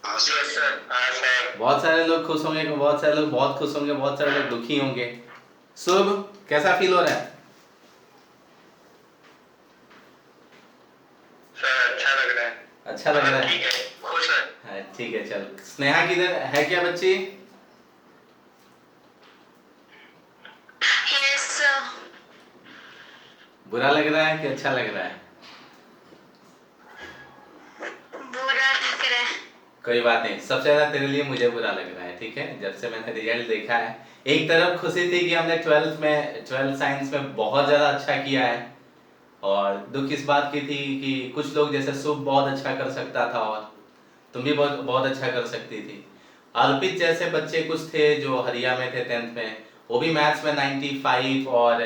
हाँ सर। बहुत सारे लोग खुश होंगे, बहुत सारे लोग बहुत खुश होंगे, बहुत सारे लोग दुखी होंगे। शुभ, कैसा फील हो रहा है? सर अच्छा लग रहा है। अच्छा लग रहा है? ठीक है, खुश है। हाँ, ठीक है। चल, स्नेहा किधर है? क्या बच्ची? यस। बुरा लग रहा है कि अच्छा लग रहा है? बुरा लग रहा है। कोई बात नहीं, सबसे ज्यादा तेरे लिए मुझे बुरा लग रहा है, ठीक है। जब से मैंने रिजल्ट देखा है, एक तरफ खुशी थी कि हमने 12th साइंस में बहुत ज्यादा अच्छा किया है, और दुख इस बात की थी कि कुछ लोग जैसे शुभ बहुत अच्छा कर सकता था, और तुम भी बहुत बहुत अच्छा कर सकती थी। अर्पित जैसे बच्चे कुछ थे जो हरिया में थे 10th में, वो भी मैथ्स में 95, और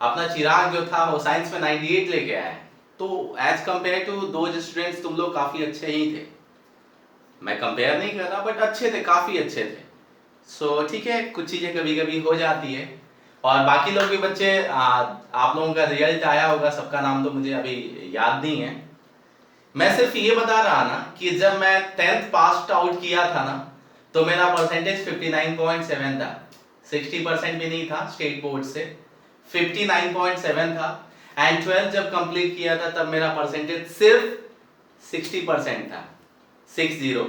अपना चिराग जो था वो साइंस में 98 लेके आया है। तो एज कम्पेयर टू दो स्टूडेंट्स तुम लोग काफ़ी अच्छे ही थे। मैं कंपेयर नहीं कर रहा, बट अच्छे थे, काफ़ी अच्छे थे। सो ठीक है, कुछ चीज़ें कभी कभी हो जाती है। और बाकी लोग भी बच्चे, आप लोगों का रिजल्ट आया होगा, सबका नाम तो मुझे अभी याद नहीं है। मैं सिर्फ ये बता रहा ना कि जब मैं 10th पास आउट किया था ना, तो मेरा परसेंटेज 59.7 था। 60% भी नहीं था स्टेट बोर्ड से, 59.7 था। एंड 12th जब कंप्लीट किया था तब मेरा परसेंटेज सिर्फ 60% था, 60।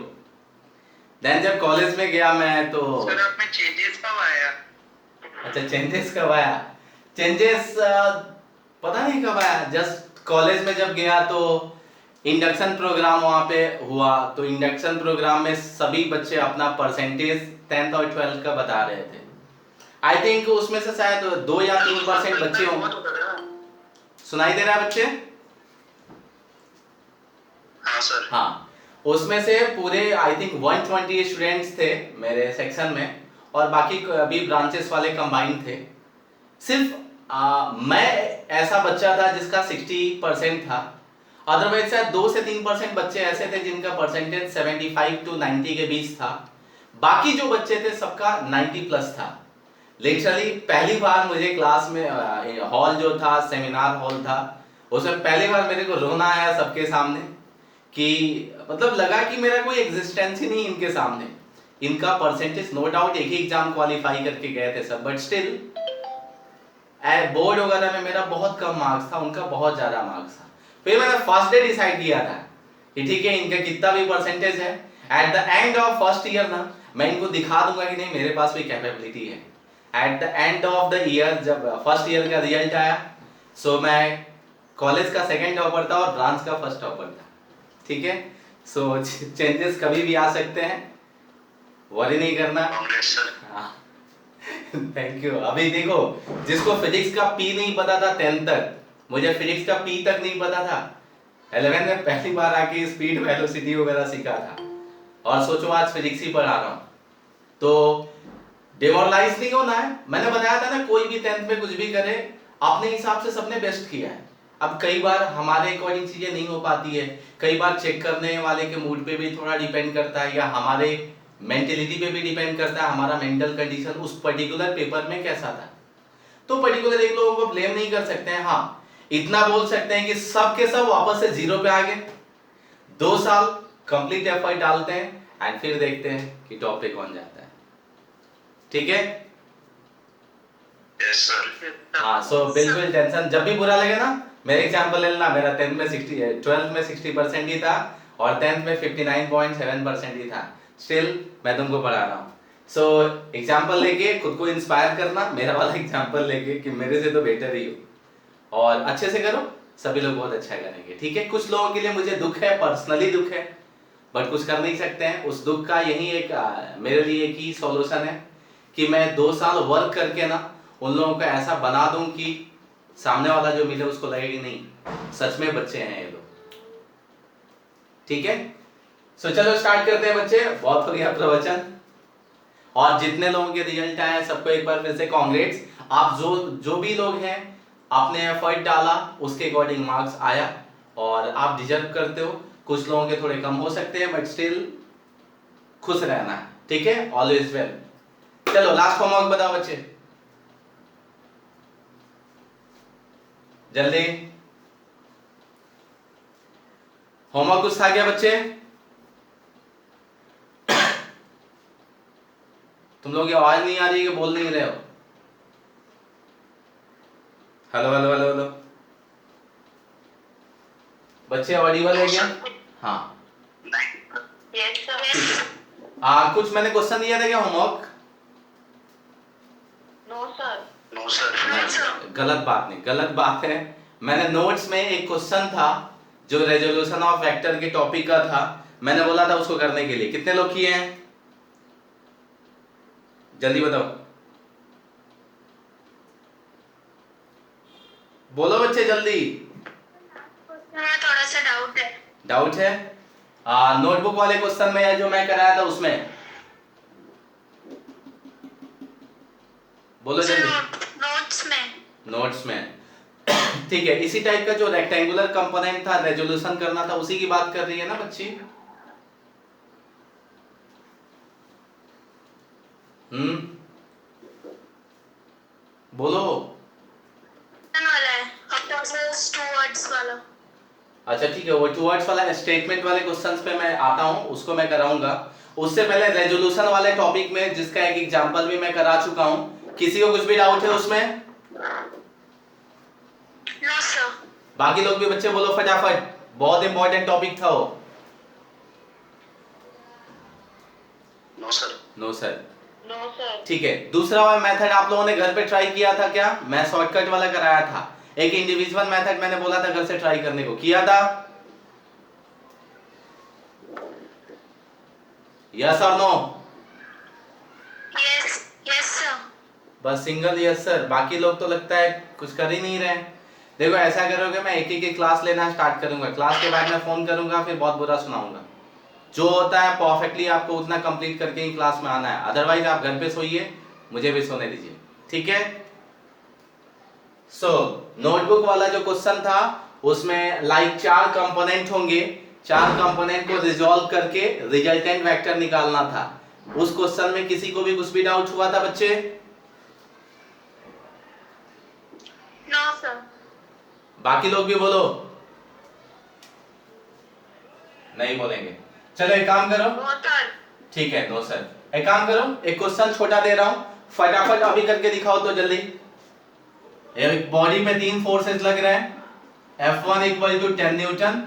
देन जब कॉलेज में गया मैं तो सर आप में चेंजेस कब आया? अच्छा, चेंजेस कब आया? चेंजेस पता नहीं कब आया। जस्ट कॉलेज में जब गया तो इंडक्शन प्रोग्राम वहाँ पे हुआ, तो इंडक्शन प्रोग्राम में सभी बच्चे अपना परसेंटेज 10th और 12th का बता रहे थे। आई थिंक उसमें से शायद 2 या 3% बच्चे होंगे। सुनाई दे रहा है बच्चे? हाँ सर। हाँ, उसमें से पूरे आई थिंक 120 स्टूडेंट्स थे मेरे सेक्शन में, और बाकी अभी ब्रांचेस वाले कंबाइंड थे। सिर्फ मैं ऐसा बच्चा था जिसका 60% था। अदरवाइज शायद 2 से 3% बच्चे ऐसे थे जिनका परसेंटेज 75 टू 90 के बीच था। बाकी जो बच्चे थे सबका 90 प्लस था। लिटरली पहली बार मुझे क्लास में, हॉल जो था सेमिनार हॉल था, उसमें पहली बार मेरे को रोना आया सबके सामने, कि मतलब लगा कि मेरा कोई एग्जिस्टेंस ही नहीं इनके सामने। इनका परसेंटेज नो डाउट एक ही एग्जाम क्वालिफाई करके गए थे सब, बट स्टिल बोर्ड वगैरह में मेरा बहुत कम मार्क्स था, उनका बहुत ज्यादा मार्क्स था। फिर मैंने फर्स्ट डे डिसाइड किया था कि ठीक है, इनका कितना भी परसेंटेज है, at the end of first year ना मैं इनको दिखा दूंगा कि नहीं मेरे पास कोई कैपेबिलिटी है। At the end of the year जब फर्स्ट ईयर का रिजल्ट आया, सो मैं कॉलेज का सेकंड टॉपर था और ब्रांच का फर्स्ट टॉपर था, ठीक है। सो चेंजेस कभी भी आ सकते हैं, वरी नहीं करना। हाँ, थैंक यू। अभी देखो, जिसको फिजिक्स का पी नहीं पता था 10th तक, मुझे फिजिक्स का पी तक नहीं पता था। 11 में पहली बार आके स्पीड वेलोसिटी वगैरह सीखा था, और सोचो आज फिजिक्स ही पढ़ा रहा हूँ। तो डिमोरलाइज नहीं होना है। मैंने बताया था ना, कोई भी 10th में कुछ भी करे, अपने हिसाब से सबने बेस्ट किया है। अब कई बार हमारे अकॉर्डिंग चीजें नहीं हो पाती है, कई बार चेक करने वाले के मूड पे भी थोड़ा डिपेंड करता है, या हमारे मेंटेलिटी पे भी डिपेंड करता है, हमारा मेंटल कंडीशन उस पर्टिकुलर पेपर में कैसा था। तो पर्टिकुलर एक लोगों को ब्लेम नहीं कर सकते हैं। हाँ, इतना बोल सकते हैं कि सब के सब वापस से जीरो पे आ गए। 2 साल कंप्लीट एफर्ट डालते हैं, एंड फिर देखते हैं कि टॉप पे कौन जाता है, ठीक है। Yes sir. हाँ, सो बिल्कुल टेंशन जब भी बुरा लगे ना, मेरे एग्जांपल ले लेना। मेरा 10th में 60, 12th में 60% ही था, और 10th में 59.7% ही था। स्टिल मैं तुमको पढ़ा रहा हूँ। सो एग्जांपल लेके खुद को इंस्पायर करना, मेरा वाला एग्जांपल लेके कि मेरे से तो बेटर ही हो, और अच्छे से करो, सभी लोग बहुत अच्छा करेंगे, ठीक है। कुछ लोगों के लिए मुझे दुख है, पर्सनली दुख है, बट कुछ कर नहीं सकते हैं। उस दुख का यही एक मेरे लिए एक ही सॉल्यूशन है कि मैं 2 साल वर्क करके ना उन लोगों को ऐसा बना दूं कि सामने वाला जो मिले उसको लगे कि नहीं सच में बच्चे हैं ये लोग, ठीक है। सो चलो स्टार्ट करते हैं बच्चे, बहुत हो गया प्रवचन। और जितने लोगों के रिजल्ट आए सबको एक बार फिर से कांग्रेट्स। आप जो जो भी लोग हैं, आपने एफर्ट डाला, उसके अकॉर्डिंग मार्क्स आया, और आप डिजर्व करते हो। कुछ लोगों के थोड़े कम हो सकते हैं, बट स्टिल खुश रहना है, ठीक है। Always well. चलो लास्ट होमवर्क बताओ बच्चे, जल्दी। होमवर्क कुछ था क्या बच्चे? तुम लोग की आवाज नहीं आ रही है कि बोल नहीं रहे हो? हेलो हेलो हेलो हेलो बच्चे, ऑडिबल है क्या? हाँ यस सर। ठीक है। कुछ मैंने क्वेश्चन दिया था क्या, homework? No sir. No sir. गलत बात नहीं, गलत बात है। मैंने नोट्स में एक क्वेश्चन था जो रेजोल्यूशन ऑफ वेक्टर के टॉपिक का था, मैंने बोला था उसको करने के लिए। कितने लोग किए हैं जल्दी बताओ, बोलो बच्चे जल्दी। थोड़ा सा डाउट है। डाउट है? नोटबुक वाले क्वेश्चन में या जो मैं कराया था उसमें? बोलो जल्दी। नोट्स में। नोट्स में ठीक है। इसी टाइप का जो रेक्टेंगुलर कंपोनेंट था, रेजोल्यूशन करना था, उसी की बात कर रही है ना बच्ची? बोलो। वाला है टू वर्ड्स वाला। अच्छा ठीक है, वो टू वर्ड्स वाला स्टेटमेंट वाले क्वेश्चंस पे मैं आता हूं, उसको मैं कराऊंगा। उससे पहले रेजोल्यूशन वाले टॉपिक में जिसका एक एग्जांपल भी मैं करा चुका हूं, किसी को कुछ भी डाउट है उसमें? No sir. बाकी लोग भी बच्चे बोलो फटाफट, बहुत इंपॉर्टेंट टॉपिक था वो। No sir. No sir. No sir. ठीक है। दूसरा वाला मेथड आप लोगों ने घर पे ट्राई किया था क्या? मैं शॉर्टकट वाला कराया था। एक इंडिविजुअल मेथड मैंने बोला था घर से ट्राई करने को, किया था? यस और नो? Yes yes sir. बस सिंगल यस सर, बाकी लोग तो लगता है कुछ कर ही नहीं रहे। देखो ऐसा करोगे, मैं एक एक क्लास लेना स्टार्ट करूंगा, क्लास के बाद मैं फोन करूंगा, फिर बहुत बुरा सुनाऊंगा। जो होता है परफेक्टली आपको उतना कंप्लीट करके ही क्लास में आना है, अदरवाइज आप घर पे सोइए, मुझे भी सोने दीजिए, ठीक है? सो नोटबुक वाला जो क्वेश्चन था उसमें लाइक 4 कंपोनेंट होंगे, 4 कंपोनेंट को रिजॉल्व करके रिजल्टेंट वेक्टर निकालना था। उस क्वेश्चन में किसी को भी कुछ भी डाउट हुआ था बच्चे? No sir. बाकी लोग भी बोलो। नहीं बोलेंगे, चलो एक काम करो। No sir. ठीक है, नो सर। एक काम करो, एक क्वेश्चन छोटा दे रहा हूं, फटाफट अभी करके दिखाओ तो जल्दी। एक बॉडी में 3 फोर्सेस लग रहे हैं, F1 equal to 10 newton,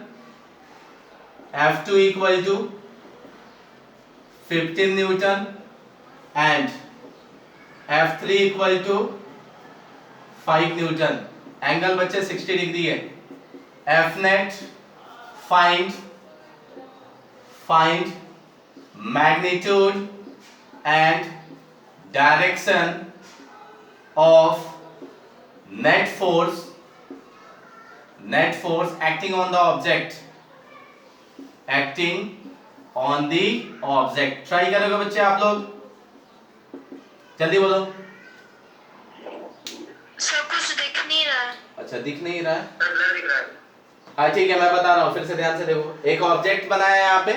F2 equal to 15 newton and F3 equal to 5 newton. Angle बच्चे 60 डिग्री है। F net find magnitude and direction of net force acting on the object, try करोगे बच्चे आप लोग? जल्दी बोलो। सर कुछ दिख नहीं रहा है। अच्छा दिख नहीं रहा है? दिख रहा है। हाँ ठीक है, मैं बता रहा हूँ, फिर से ध्यान से देखो। एक ऑब्जेक्ट बनाया है यहाँ पे,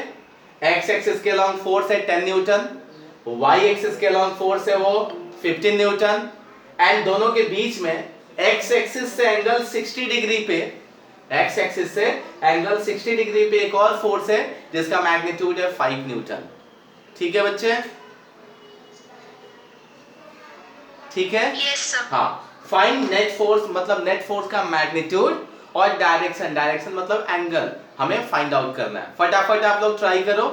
एक्स एक्सिस के लॉन्ग फोर्स है 10 न्यूटन, वाई एक्सिस के लॉन्ग फोर्स है वो 15 न्यूटन, एंड दोनों के बीच में एक्स एक्सिस से एंगल 60 डिग्री पे, एक्स एक्सिस से एंगल 60 डिग्री पे एक और फोर्स है जिसका मैग्नीट्यूड है 5 न्यूटन। ठीक है बच्चे? ठीक है? Yes sir. हाँ, फाइंड नेट फोर्स मतलब नेट फोर्स का मैग्नीट्यूड, और डायरेक्शन मतलब एंगल हमें फाइंड आउट करना है। फटाफट आप लोग ट्राई करो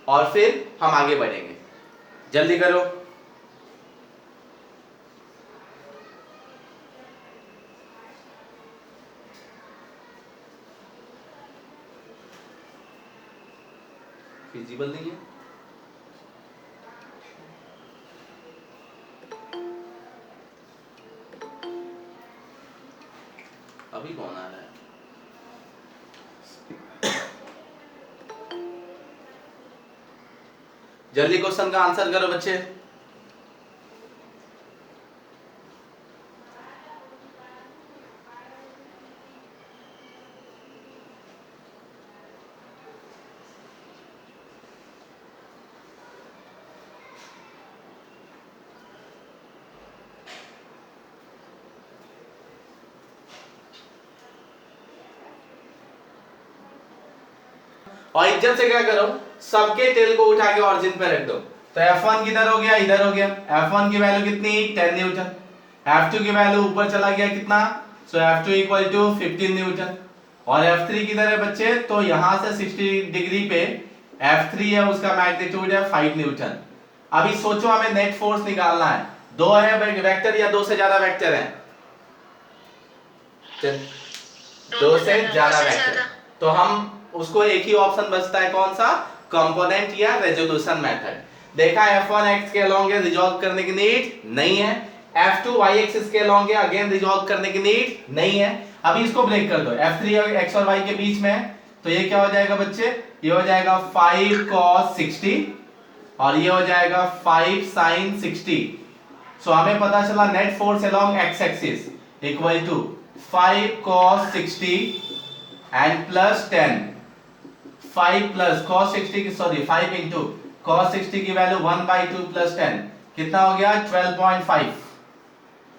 और फिर हम आगे बढ़ेंगे, जल्दी करो। फिजिबल नहीं है? अभी कौन आ रहा है? जल्दी क्वेश्चन का आंसर करो बच्चे। और इज्जत से क्या करो, सबके टेल को उठा के ऑरिजिन पे रख दो। तो F1 किधर हो गया, इधर हो गया। F1 की वैल्यू कितनी 10 न्यूटन। F2 की वैल्यू ऊपर चला गया कितना, सो F2 इक्वल टू 15 न्यूटन। और F3 किधर है बच्चे, तो यहां से 60 डिग्री पे F3 है, उसका मैग्नीट्यूड है 5 न्यूटन। अभी सोचो हमें नेट फोर्स निकालना है, दो है वेक्टर या दो से ज्यादा वेक्टर है, दो से ज्यादा वेक्टर, तो हम उसको एक ही ऑप्शन बचता है, कौन सा, कंपोनेंट या रेजोल्यूशन मेथड। देखा F1 x के अलोंग है, रिजॉल्व करने की नीड नहीं है। F2 y एक्सिस के अलोंग है, अगेन रिजॉल्व करने की नीड नहीं है। अभी इसको ब्रेक कर दो, F3 और x और y के बीच में है, तो ये क्या हो जाएगा बच्चे, ये हो जाएगा 5 cos 60 और ये हो जाएगा 5 sin 60। सो हमें पता चला net force along x axis equal to 5 cos 60 and plus 10, 5 plus cos 60 की, सॉरी 5 इंटू cos 60 की वैल्यू 1/2 प्लस 10 कितना हो गया 12.5।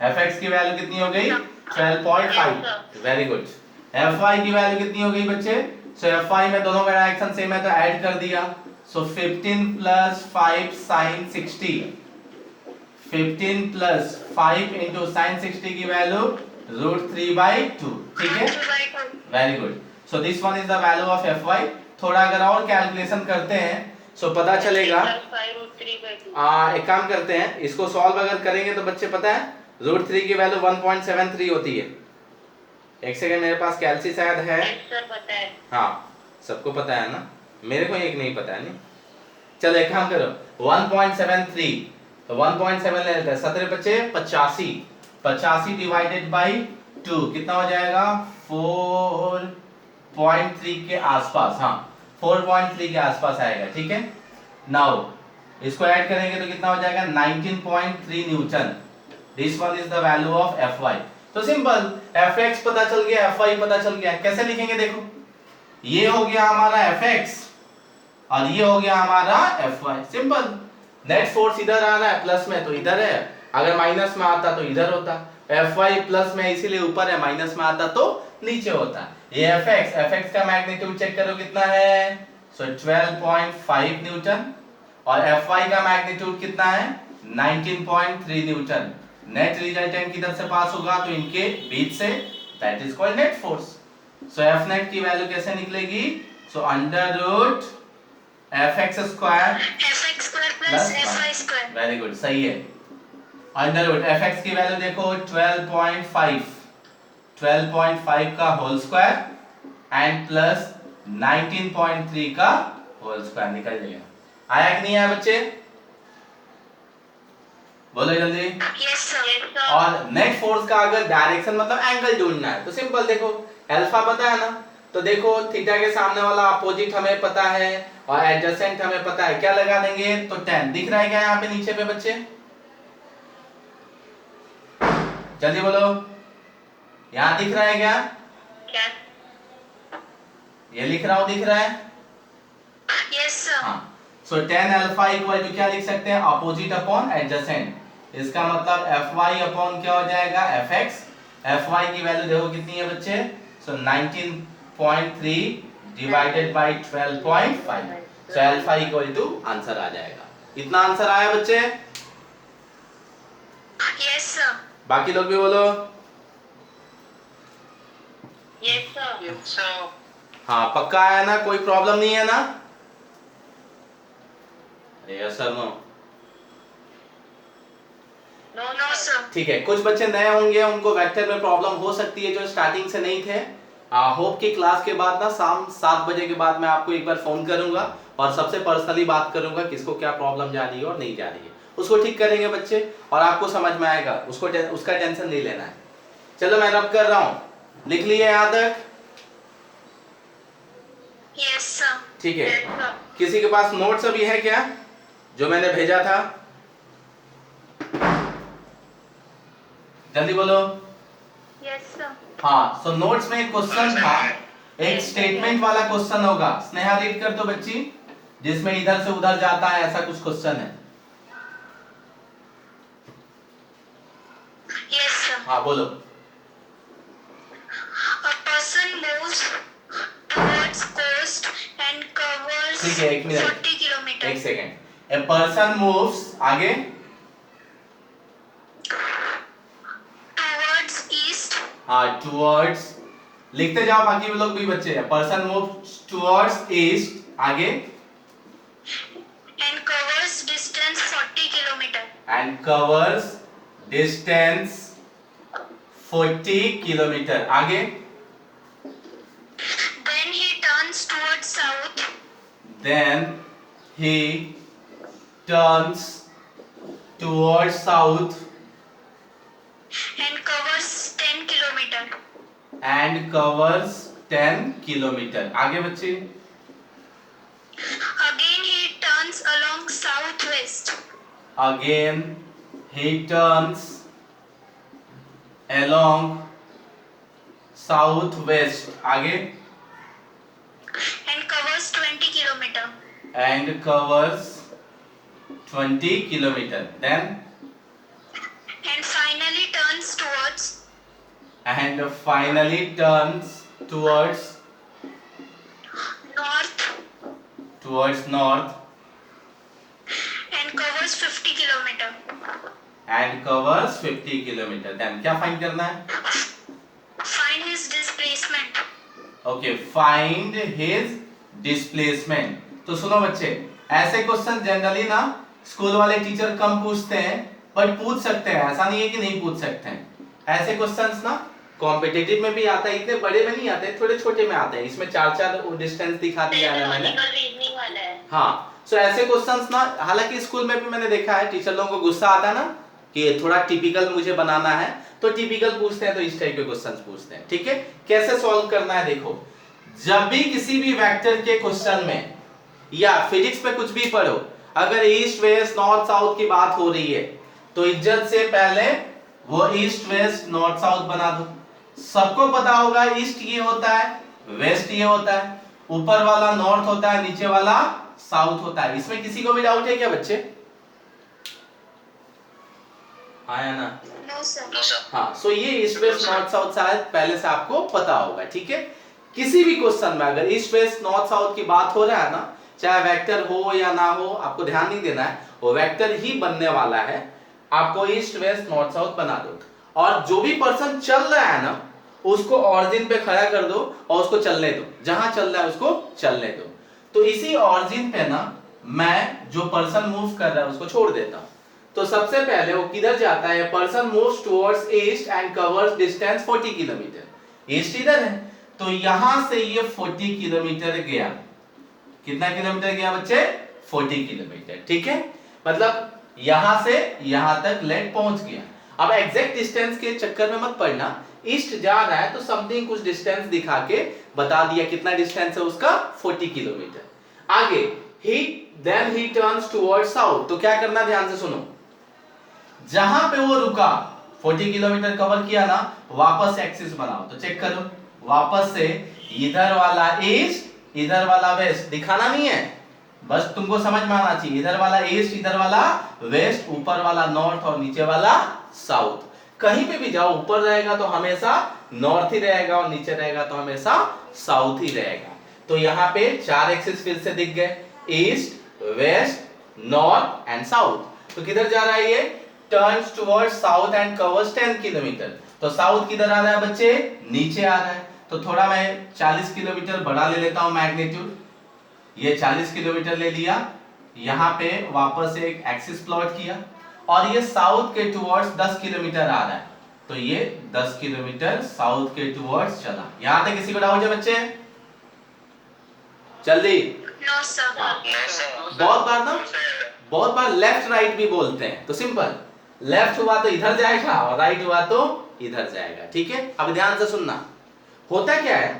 fx की वैल्यू कितनी हो गई 12.5। Very good. fy की वैल्यू कितनी हो गई बच्चे, सो fy में दोनों का डायरेक्शन सेम है तो ऐड कर दिया, सो 15 plus 5 sin 60, 15 plus 5 into sin 60 की वैल्यू √3/2, ठीक है, very good. So this one is the value of fy। थोड़ा अगर और कैलकुलेशन करते हैं सो पता चलेगा, एक काम करते हैं, इसको सॉल्व अगर करेंगे तो बच्चे पता है √3 की वैल्यू 1.73 होती है। एक सेकंड, मेरे पास कैलसी शायद है, सर पता है, हाँ सबको पता है ना, मेरे को एक नहीं पता है। नहीं, चलो एक काम करो, 1.73 तो 1.7 ले लेते हैं, 17 बच्चे 85, 85 डिवाइडेड बाई 2 कितना हो जाएगा 4.3 के आसपास, हाँ 4.3 के आसपास आएगा, ठीक है। नाउ इसको ऐड करेंगे तो कितना हो जाएगा 19.3 Newton. This one is the value of Fy। तो सिंपल, Fx पता चल गया, Fy पता चल गया, कैसे लिखेंगे देखो, ये हो गया हमारा Fx और ये हो गया हमारा Fy, सिंपल। नेट फोर्स इधर आ रहा है प्लस में तो इधर है, अगर माइनस में आता तो इधर होता, Fy प्लस में इसीलिए ऊपर है, माइनस में आता तो नीचे होता। ये Fx का मैग्नीट्यूड चेक करो कितना है, सो 12.5 न्यूटन, और Fy का मैग्नीट्यूड कितना है 19.3 न्यूटन। नेट रिजल्टेंट किधर से पास होगा, तो इनके बीच से, that is called net force. So F net की वैल्यू कैसे निकलेगी, so under root Fx square plus Fy square, very good, सही है। अंडर रूट Fx की वैल्यू देखो 12.5 का होल स्क्वायर एंड प्लस 19.3 का होल स्क्वायर निकल जाएगा। आया कि नहीं आया बच्चे, बोलो जल्दी। Yes sir. और नेट फोर्स का अगर डायरेक्शन मतलब एंगल ढूंढना है तो सिंपल देखो, अल्फा पता है ना, तो देखो थीटा के सामने वाला अपोजिट हमें पता है और एडजेसेंट हमें पता है, क्या लगा देंगे तो tan दिख रहा है क्या यहाँ पे नीचे पे बच्चे, जल्दी बोलो, यहाँ दिख रहा है क्या, क्या, ये लिख रहा हूँ, दिख रहा है, यस सर। हाँ। सो tan अल्फा इक्वल टू क्या लिख सकते हैं, अपोजिट अपॉन एडजेसेंट, इसका मतलब Fy अपॉन क्या हो जाएगा Fx। Fy की वैल्यू देखो कितनी है बच्चे, so 19.3 divided by 12.5, so alpha equal to answer आ जाएगा। इतना आंसर आया बच्चे, यस सर। बाकी लोग भी बोलो। Yes sir. Yes sir. हाँ पक्का आया ना, कोई प्रॉब्लम नहीं है ना, yes sir no, no sir. ठीक है। कुछ बच्चे नए होंगे, उनको वेक्टर में प्रॉब्लम हो सकती है जो स्टार्टिंग से नहीं थे। होप की क्लास के बाद ना शाम 7 बजे के बाद मैं आपको एक बार फोन करूंगा और सबसे पर्सनली बात करूंगा किसको क्या प्रॉब्लम जा रही है और नहीं जा रही है, उसको ठीक करेंगे बच्चे और आपको समझ में आएगा, उसका टेंशन नहीं लेना है। चलो मैं रब कर रहा हूँ, लिख लिए यहाँ तक, यस सर। ठीक है। किसी के पास नोट्स अभी है क्या जो मैंने भेजा था, जल्दी बोलो। Yes sir. हाँ, सो नोट्स में एक क्वेश्चन था, एक स्टेटमेंट वाला क्वेश्चन होगा, स्नेहा रीड कर दो बच्ची, जिसमें इधर से उधर जाता है ऐसा कुछ क्वेश्चन है। Yes sir. हाँ बोलो। A person moves towards coast and covers ठीक है, एक मिनट, 40 किलोमीटर। एक सेकेंड। ए पर्सन मूव्स, आगे towards east हाँ टूवर्ड्स, लिखते जाओ बाकी वो लोग भी बच्चे हैं। पर्सन मूव्स टूवर्ड्स ईस्ट, आगे and covers distance 40 kilometer. And covers distance 40 kilometre, आगे Then he turns towards south then he turns towards south and covers 10 kilometer. and covers 10 kilometre, आगे बच्चे Again he turns along southwest again he turns along southwest, आगे and covers 20 kilometer. and covers 20 kilometer, then And finally turns towards and finally turns towards north north and covers 50 kilometer. and covers 50 kilometer, then क्या find करना है? Find his displacement. Okay find his displacement. तो सुनो बच्चे, ऐसे question generally ना school वाले teacher कम पूछते हैं, बट पूछ सकते हैं, ऐसा नहीं है कि नहीं पूछ सकते हैं। ऐसे क्वेश्चंस ना कॉम्पिटिटिव में भी आता है, इतने बड़े में नहीं आते, थोड़े छोटे में आते हैं। इसमें 4-4 डिस्टेंस दिखा दिया है मैंने। रीजनिंग वाला है। हाँ, सो ऐसे क्वेश्चंस ना, हालांकि स्कूल में भी मैंने देखा है टीचर लोगों को गुस्सा आता है ना कि थोड़ा टिपिकल मुझे बनाना है, तो टिपिकल पूछते हैं, तो इस टाइप के क्वेश्चंस पूछते हैं। ठीक है, कैसे सॉल्व करना है देखो, जब भी किसी भी वेक्टर के क्वेश्चन में या फिजिक्स पे कुछ भी पढ़ो, अगर ईस्ट वेस्ट नॉर्थ साउथ की बात हो रही है तो इज्जत से पहले वो ईस्ट वेस्ट नॉर्थ साउथ बना दो। सबको पता होगा ईस्ट ये होता है, वेस्ट ये होता है, ऊपर वाला नॉर्थ होता है, नीचे वाला साउथ होता है। इसमें किसी को भी डाउट है क्या बच्चे? आया ना? No sir. हाँ, सो ये ईस्ट वेस्ट नॉर्थ साउथ शायद पहले से आपको पता होगा। ठीक है, किसी भी क्वेश्चन में अगर ईस्ट वेस्ट नॉर्थ साउथ की बात हो रहा है ना, चाहे वेक्टर हो या ना हो, आपको ध्यान नहीं देना है, वो वेक्टर ही बनने वाला है। आपको ईस्ट वेस्ट नॉर्थ साउथ बना दो, और जो भी पर्सन चल रहा है ना उसको ऑरिजिन पे खड़ा कर दो और उसको चलने दो, जहां चल रहा है उसको चलने दो। तो इसी ऑरिजिन पे ना मैं जो पर्सन मूव कर रहा है उसको छोड़ देता हूं। तो सबसे पहले वो किधर जाता है? Person moves towards east and covers distance 40 kilometre. East इधर है, तो यहां से ये 40 किलोमीटर गया। कितना किलोमीटर गया बच्चे? 40 किलोमीटर। ठीक है, मतलब यहां से यहां तक लेट पहुंच गया। अब एग्जैक्ट डिस्टेंस के चक्कर में मत पड़ना, ईस्ट जा रहा है तो समथिंग कुछ डिस्टेंस दिखा के बता दिया कितना डिस्टेंस है उसका, 40 किलोमीटर। आगे देन ही टर्न्स टुवर्ड्स साउथ। तो क्या करना, ध्यान से सुनो, जहां पे वो रुका 40 किलोमीटर कवर किया ना, वापस एक्सिस बनाओ। तो चेक करो, वापस से इधर वाला ईस्ट इधर वाला वेस्ट, दिखाना नहीं है, बस तुमको समझ में आना चाहिए। इधर वाला ईस्ट इधर वाला वेस्ट, ऊपर वाला नॉर्थ और नीचे वाला साउथ। कहीं पे भी जाओ, ऊपर रहेगा तो हमेशा नॉर्थ ही रहेगा और नीचे रहेगा तो हमेशा साउथ ही रहेगा। तो यहाँ पे 4 एक्सिस फिर से दिख गए, east west north and south. तो किधर जा रहा है ये? Turns towards south and covers 10 kilometre. तो साउथ किधर आ रहा है बच्चे? नीचे आ रहा है। तो थोड़ा मैं 40 किलोमीटर बड़ा ले लेता हूं मैग्नीट्यूड, ये 40 किलोमीटर ले लिया, यहाँ पे वापस एक एक्सिस प्लॉट किया, और ये साउथ के टुवर्ड्स 10 किलोमीटर आ रहा है, तो ये 10 किलोमीटर साउथ के टुवर्ड्स चला। यहां तक किसी को डाउट है बच्चे? जल्दी। No sir. बहुत बार लेफ्ट राइट भी बोलते हैं, तो सिंपल, लेफ्ट हुआ तो इधर जाएगा और राइट हुआ तो इधर जाएगा। ठीक है, अब ध्यान से सुनना, होता क्या है,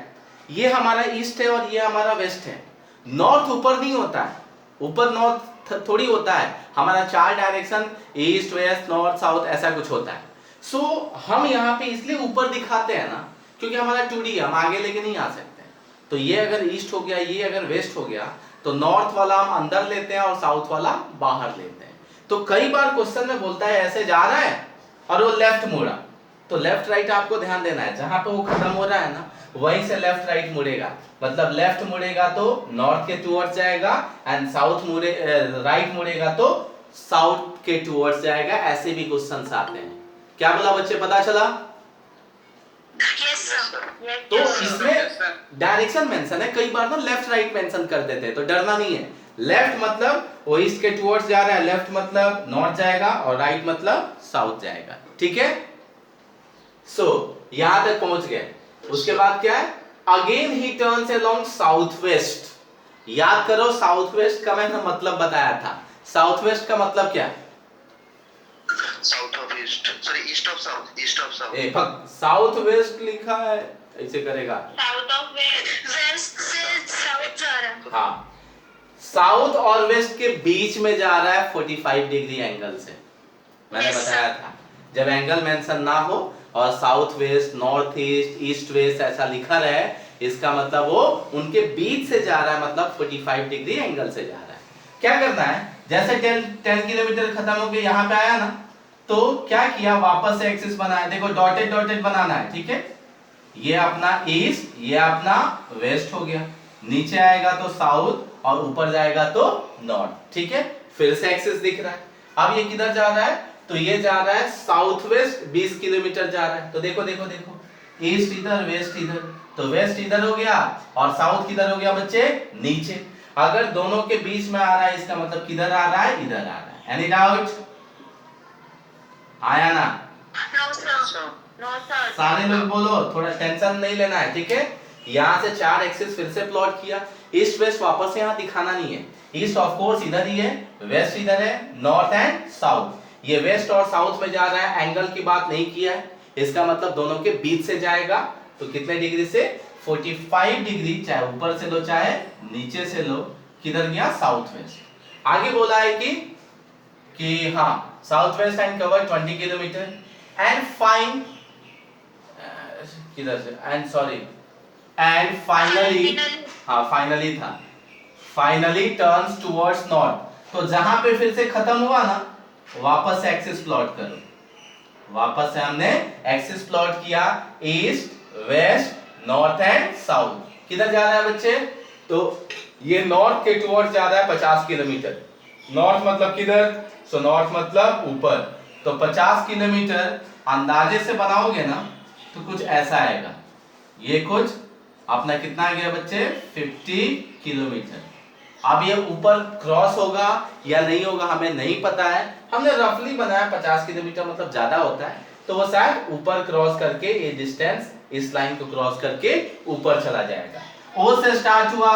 ये हमारा ईस्ट है और ये हमारा वेस्ट है। नॉर्थ ऊपर नहीं होता है, ऊपर नॉर्थ थोड़ी होता है, हमारा 4 direction east west north south ऐसा कुछ होता है। सो हम यहाँ पे इसलिए ऊपर दिखाते हैं ना, क्योंकि हमारा 2D हम आगे लेके नहीं आ सकते। तो ये अगर ईस्ट हो गया, ये अगर वेस्ट हो गया, तो नॉर्थ वाला हम अंदर लेते हैं और साउथ वाला बाहर लेते हैं। तो कई बार क्वेश्चन में बोलता है ऐसे जा रहा है और वो लेफ्ट मुड़ा, तो लेफ्ट राइट आपको ध्यान देना है, जहां पे वो खत्म हो रहा है ना वहीं से लेफ्ट राइट मुड़ेगा, मतलब लेफ्ट मुड़ेगा तो नॉर्थ के टुवर्ड्स जाएगा एंड साउथ मुड़े राइट मुड़ेगा तो साउथ के टुवर्ड्स जाएगा। ऐसे भी क्वेश्चंस आते हैं। क्या बोला बच्चे, पता चला? Yes, sir. तो इसमें डायरेक्शन मेंशन है, कई बार ना लेफ्ट राइट मेंशन कर देते हैं, तो डरना नहीं है। लेफ्ट मतलब वो ईस्ट के टुवर्ड्स जा रहा है, लेफ्ट मतलब नॉर्थ जाएगा और राइट मतलब साउथ जाएगा। ठीक है, सो यहां तक पहुंच गए। उसके बाद क्या है, अगेन ही टर्न्स अलोंग साउथ वेस्ट। याद करो साउथ वेस्ट का मैंने मतलब बताया था। साउथ वेस्ट का मतलब क्या? South of east, sorry east of south, east of south. A south west लिखा है, ऐसे करेगा। साउथ ऑफ वेस्ट से साउथ जा रहा है। हाँ, साउथ और वेस्ट के बीच में जा रहा है 45 डिग्री एंगल से। मैंने Yes, बताया था जब एंगल मेंशन ना हो और south west, north east, east west ऐसा लिखा रहे, इसका मतलब वो उनके बीच से जा रहा है, मतलब 45 डिग्री एंगल से जा रहा है। क्या करना है, जैसे 10 किलोमीटर खत्म होके यहाँ पे आया ना, तो क्या किया, वापस से एक्सिस बनाया। देखो डॉटेड डॉटेड बनाना है, ठीक है। ये अपना ईस्ट, ये अपना वेस्ट हो गया, नीचे आएगा तो साउथ और ऊपर जाएगा तो नॉर्थ। ठीक है, फिर से एक्सिस दिख रहा है। अब ये किधर जा रहा है, तो ये जा रहा है साउथ वेस्ट 20 किलोमीटर जा रहा है। तो देखो देखो देखो, ईस्ट इधर, वेस्ट इधर, तो वेस्ट इधर हो गया और साउथ किधर हो गया बच्चे, नीचे। अगर दोनों के बीच में आ रहा है, इसका मतलब किधर आ रहा है, इधर आ रहा है। Any doubt? आया ना? No sir, no sir. सारे लोग बोलो, थोड़ा टेंशन नहीं लेना है, ठीक है। यहाँ से 4 एक्सिस फिर से प्लॉट किया। ईस्ट वेस्ट वापस से यहाँ दिखाना नहीं है। ईस्ट ऑफ कोर्स इधर ही है, वेस्ट इधर है, नॉर्थ एंड साउथ। ये वेस्ट और साउथ में जा रहा है, एंगल की बात नहीं किया है, इसका मतलब दोनों के बीच से जाएगा। तो कितने डिग्री से, 45 डिग्री, चाहे ऊपर से लो चाहे नीचे से लो। किधर गया, साउथ वेस्ट। आगे बोला है कि हाँ, south west and cover 20 kilometre and find, किधर से, एंड सॉरी, एंड फाइनली, हाँ फाइनली था, फाइनली टर्न्स टुवर्ड्स नॉर्थ। तो जहां पे फिर से खत्म हुआ ना, वापस से एक्सिस प्लॉट करो। वापस से हमने एक्सिस प्लॉट किया, east, west, north and south. किधर जा रहा है बच्चे, तो ये नॉर्थ के टुवर्ड्स जा रहा है 50 किलोमीटर। नॉर्थ मतलब किधर, सो नॉर्थ मतलब ऊपर। तो 50 किलोमीटर अंदाजे से बनाओगे ना तो कुछ ऐसा आएगा। ये कुछ अपना कितना आ गया बच्चे, 50 किलोमीटर। अब ये ऊपर क्रॉस होगा या नहीं होगा हमें नहीं पता है, हमने रफली बनाया 50 किलोमीटर, मतलब ज्यादा होता है, तो वो शायद ऊपर क्रॉस करके ये डिस्टेंस इस लाइन को क्रॉस करके ऊपर चला जाएगा। ओ से स्टार्ट हुआ,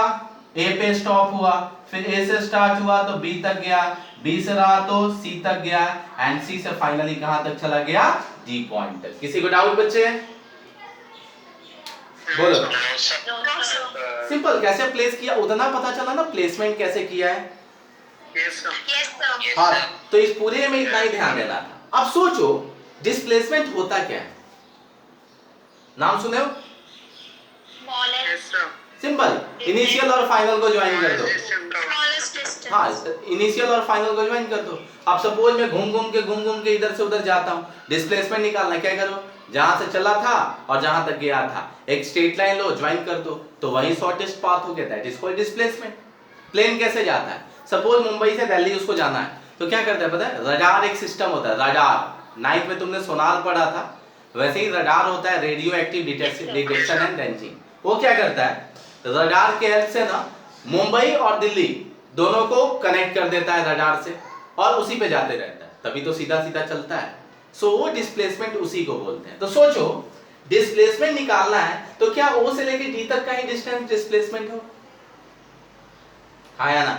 ए पे स्टॉप हुआ, फिर ए से स्टार्ट हुआ तो बी तक गया, बी से रहा तो सी तक गया, एंड सी से फाइनली कहां तक चला गया, डी पॉइंट तक। किसी को डाउट बच्चे, बोलो। No sir. सिंपल, कैसे प्लेस किया उतना पता चला ना, प्लेसमेंट कैसे किया है। Yes sir. Yes sir. हाँ, तो इस पूरे में इतना ही ध्यान देना था। अब सोचो डिस्प्लेसमेंट होता क्या है, नाम सुने हो? Smallest yes sir. Simple, initial और फाइनल को ज्वाइन कर दो। Smallest distance. हाँ, इनिशियल और फाइनल को ज्वाइन कर दो। अब सपोज मैं घूम घूम के इधर से उधर जाता हूँ, डिस्प्लेसमेंट निकालना, क्या करो, जहां से चला था और जहां तक गया था एक स्ट्रेट लाइन लो, ज्वाइन कर दो, तो वही शॉर्टेस्ट पाथ हो गया, that is called displacement. Plane कैसे जाता है, सपोज मुंबई से दिल्ली उसको जाना है, तो क्या करता है पता है, रडार एक सिस्टम होता है, रडार। नाइन्थ में तुमने सोनार पढ़ा था, वैसे ही रडार होता है, radio active detection and ranging. वो क्या करता है, रडार के हेल्प से ना मुंबई और दिल्ली दोनों को कनेक्ट कर देता है रडार से, और उसी पे जाते रहता है, तभी तो सीधा सीधा चलता है। सो वो डिस्प्लेसमेंट उसी को बोलते हैं। तो सोचो डिस्प्लेसमेंट निकालना है, तो क्या ओ से लेके डी तक का ही डिस्टेंस डिस्प्लेसमेंट हो, हाँ या ना,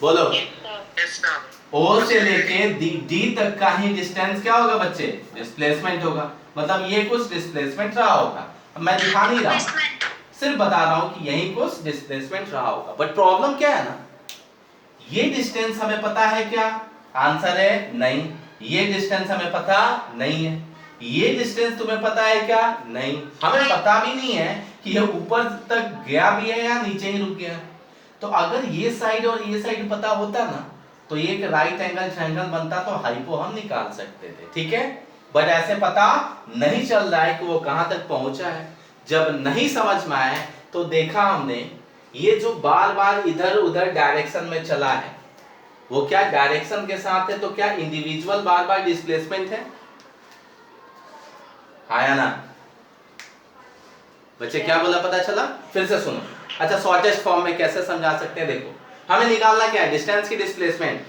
बोलो। Yes sir. ओ से लेके डी तक का ही डिस्टेंस क्या होगा बच्चे, डिस्प्लेसमेंट होगा। मतलब ये कुछ डिस्प्लेसमेंट रहा होगा, अब मैं दिखा नहीं रहा हूं, सिर्फ बता रहा हूं कि यही कुछ डिस्प्लेसमेंट रहा होगा। बट प्रॉब्लम क्या है ना, ये डिस्टेंस हमें पता है क्या, आंसर है नहीं। ये डिस्टेंस हमें पता नहीं है। ये डिस्टेंस तुम्हें पता है क्या, नहीं। हमें पता भी नहीं है कि ये ऊपर तक गया भी है या नीचे ही रुक गया। तो अगर ये साइड और ये साइड पता होता ना, तो ये एक राइट एंगल ट्रायंगल बनता, तो हाइपो हम निकाल सकते थे, ठीक है। बट ऐसे पता नहीं चल रहा है कि वो कहां तक पहुंचा है। जब नहीं समझ में आया तो देखा हमने ये जो बार बार इधर उधर डायरेक्शन में चला है वो क्या डायरेक्शन के साथ है, तो क्या इंडिविजुअल बार बार डिस्प्लेसमेंट है? आया ना बच्चे? क्या बोला पता चला? फिर से सुनो। अच्छा, शॉर्टेस्ट फॉर्म में कैसे समझा सकते हैं, देखो हमें निकालना क्या है, डिस्टेंस की डिस्प्लेसमेंट।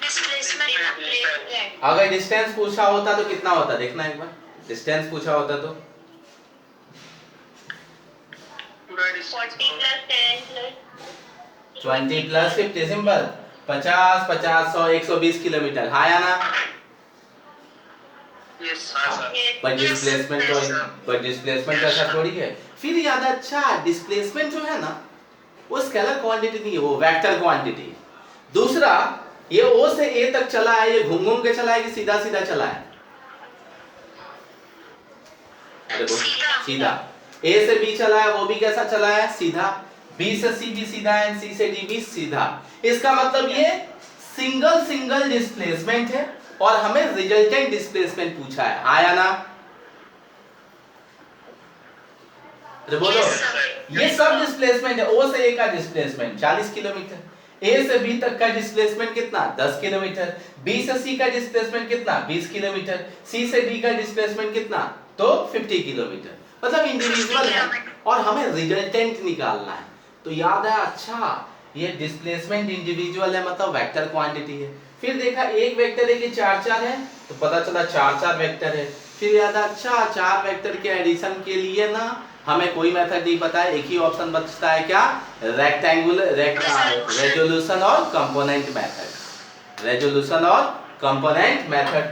डिस्प्लेसमेंट अगर डिस्टेंस पूछा होता तो कितना होता, देखना एक बार, डिस्टेंस पूछा होता तो 20 प्लस 50, सिंपल 50 50 100 120 किलोमीटर। हाँ या ना? पर डिस्प्लेसमेंट ऐसा थोड़ी है। फिर याद है, अच्छा डिस्प्लेसमेंट जो है ना वो स्केलर क्वांटिटी नहीं है, वो वेक्टर क्वांटिटी है। दूसरा, ये ओ से ए तक चला है, ये घूम घूम के चला है कि सीधा सीधा चला है? देखो सीधा। ए से बी चला है, वो भी कैसा चला है? सीधा। बी से सी भी सीधा है, सी से डी भी सीधा। इसका मतलब ये सिंगल सिंगल डिस्प्लेसमेंट है और हमें रिजल्टेंट डिस्प्लेसमेंट पूछा है। आया ना? तो बोलो, ये सब डिस्प्लेसमेंट है। ओ से ए का डिस्प्लेसमेंट 40 किलोमीटर, ए से बी तक का डिस्प्लेसमेंट कितना? 10 किलोमीटर, बी से सी का डिस्प्लेसमेंट कितना? 20 किलोमीटर, सी से डी का डिस्प्लेसमेंट कितना? तो 50 किलोमीटर। मतलब इंडिविजुअल है और हमें रिजल्टेंट निकालना है। तो याद है, अच्छा ये डिस्प्लेसमेंट इंडिविजुअल है मतलब वेक्टर क्वांटिटी है। फिर देखा एक वेक्टर है कि 4 4 है, तो पता चला 4 4 वेक्टर है। फिर याद है, अच्छा 4 वेक्टर के एडिशन के लिए ना हमें कोई मेथड नहीं पता है, एक ही ऑप्शन बचता है, क्या? रेक्टेंगुलर रेजोल्यूशन और कंपोनेंट मेथड। रेजोल्यूशन और कंपोनेंट मेथड।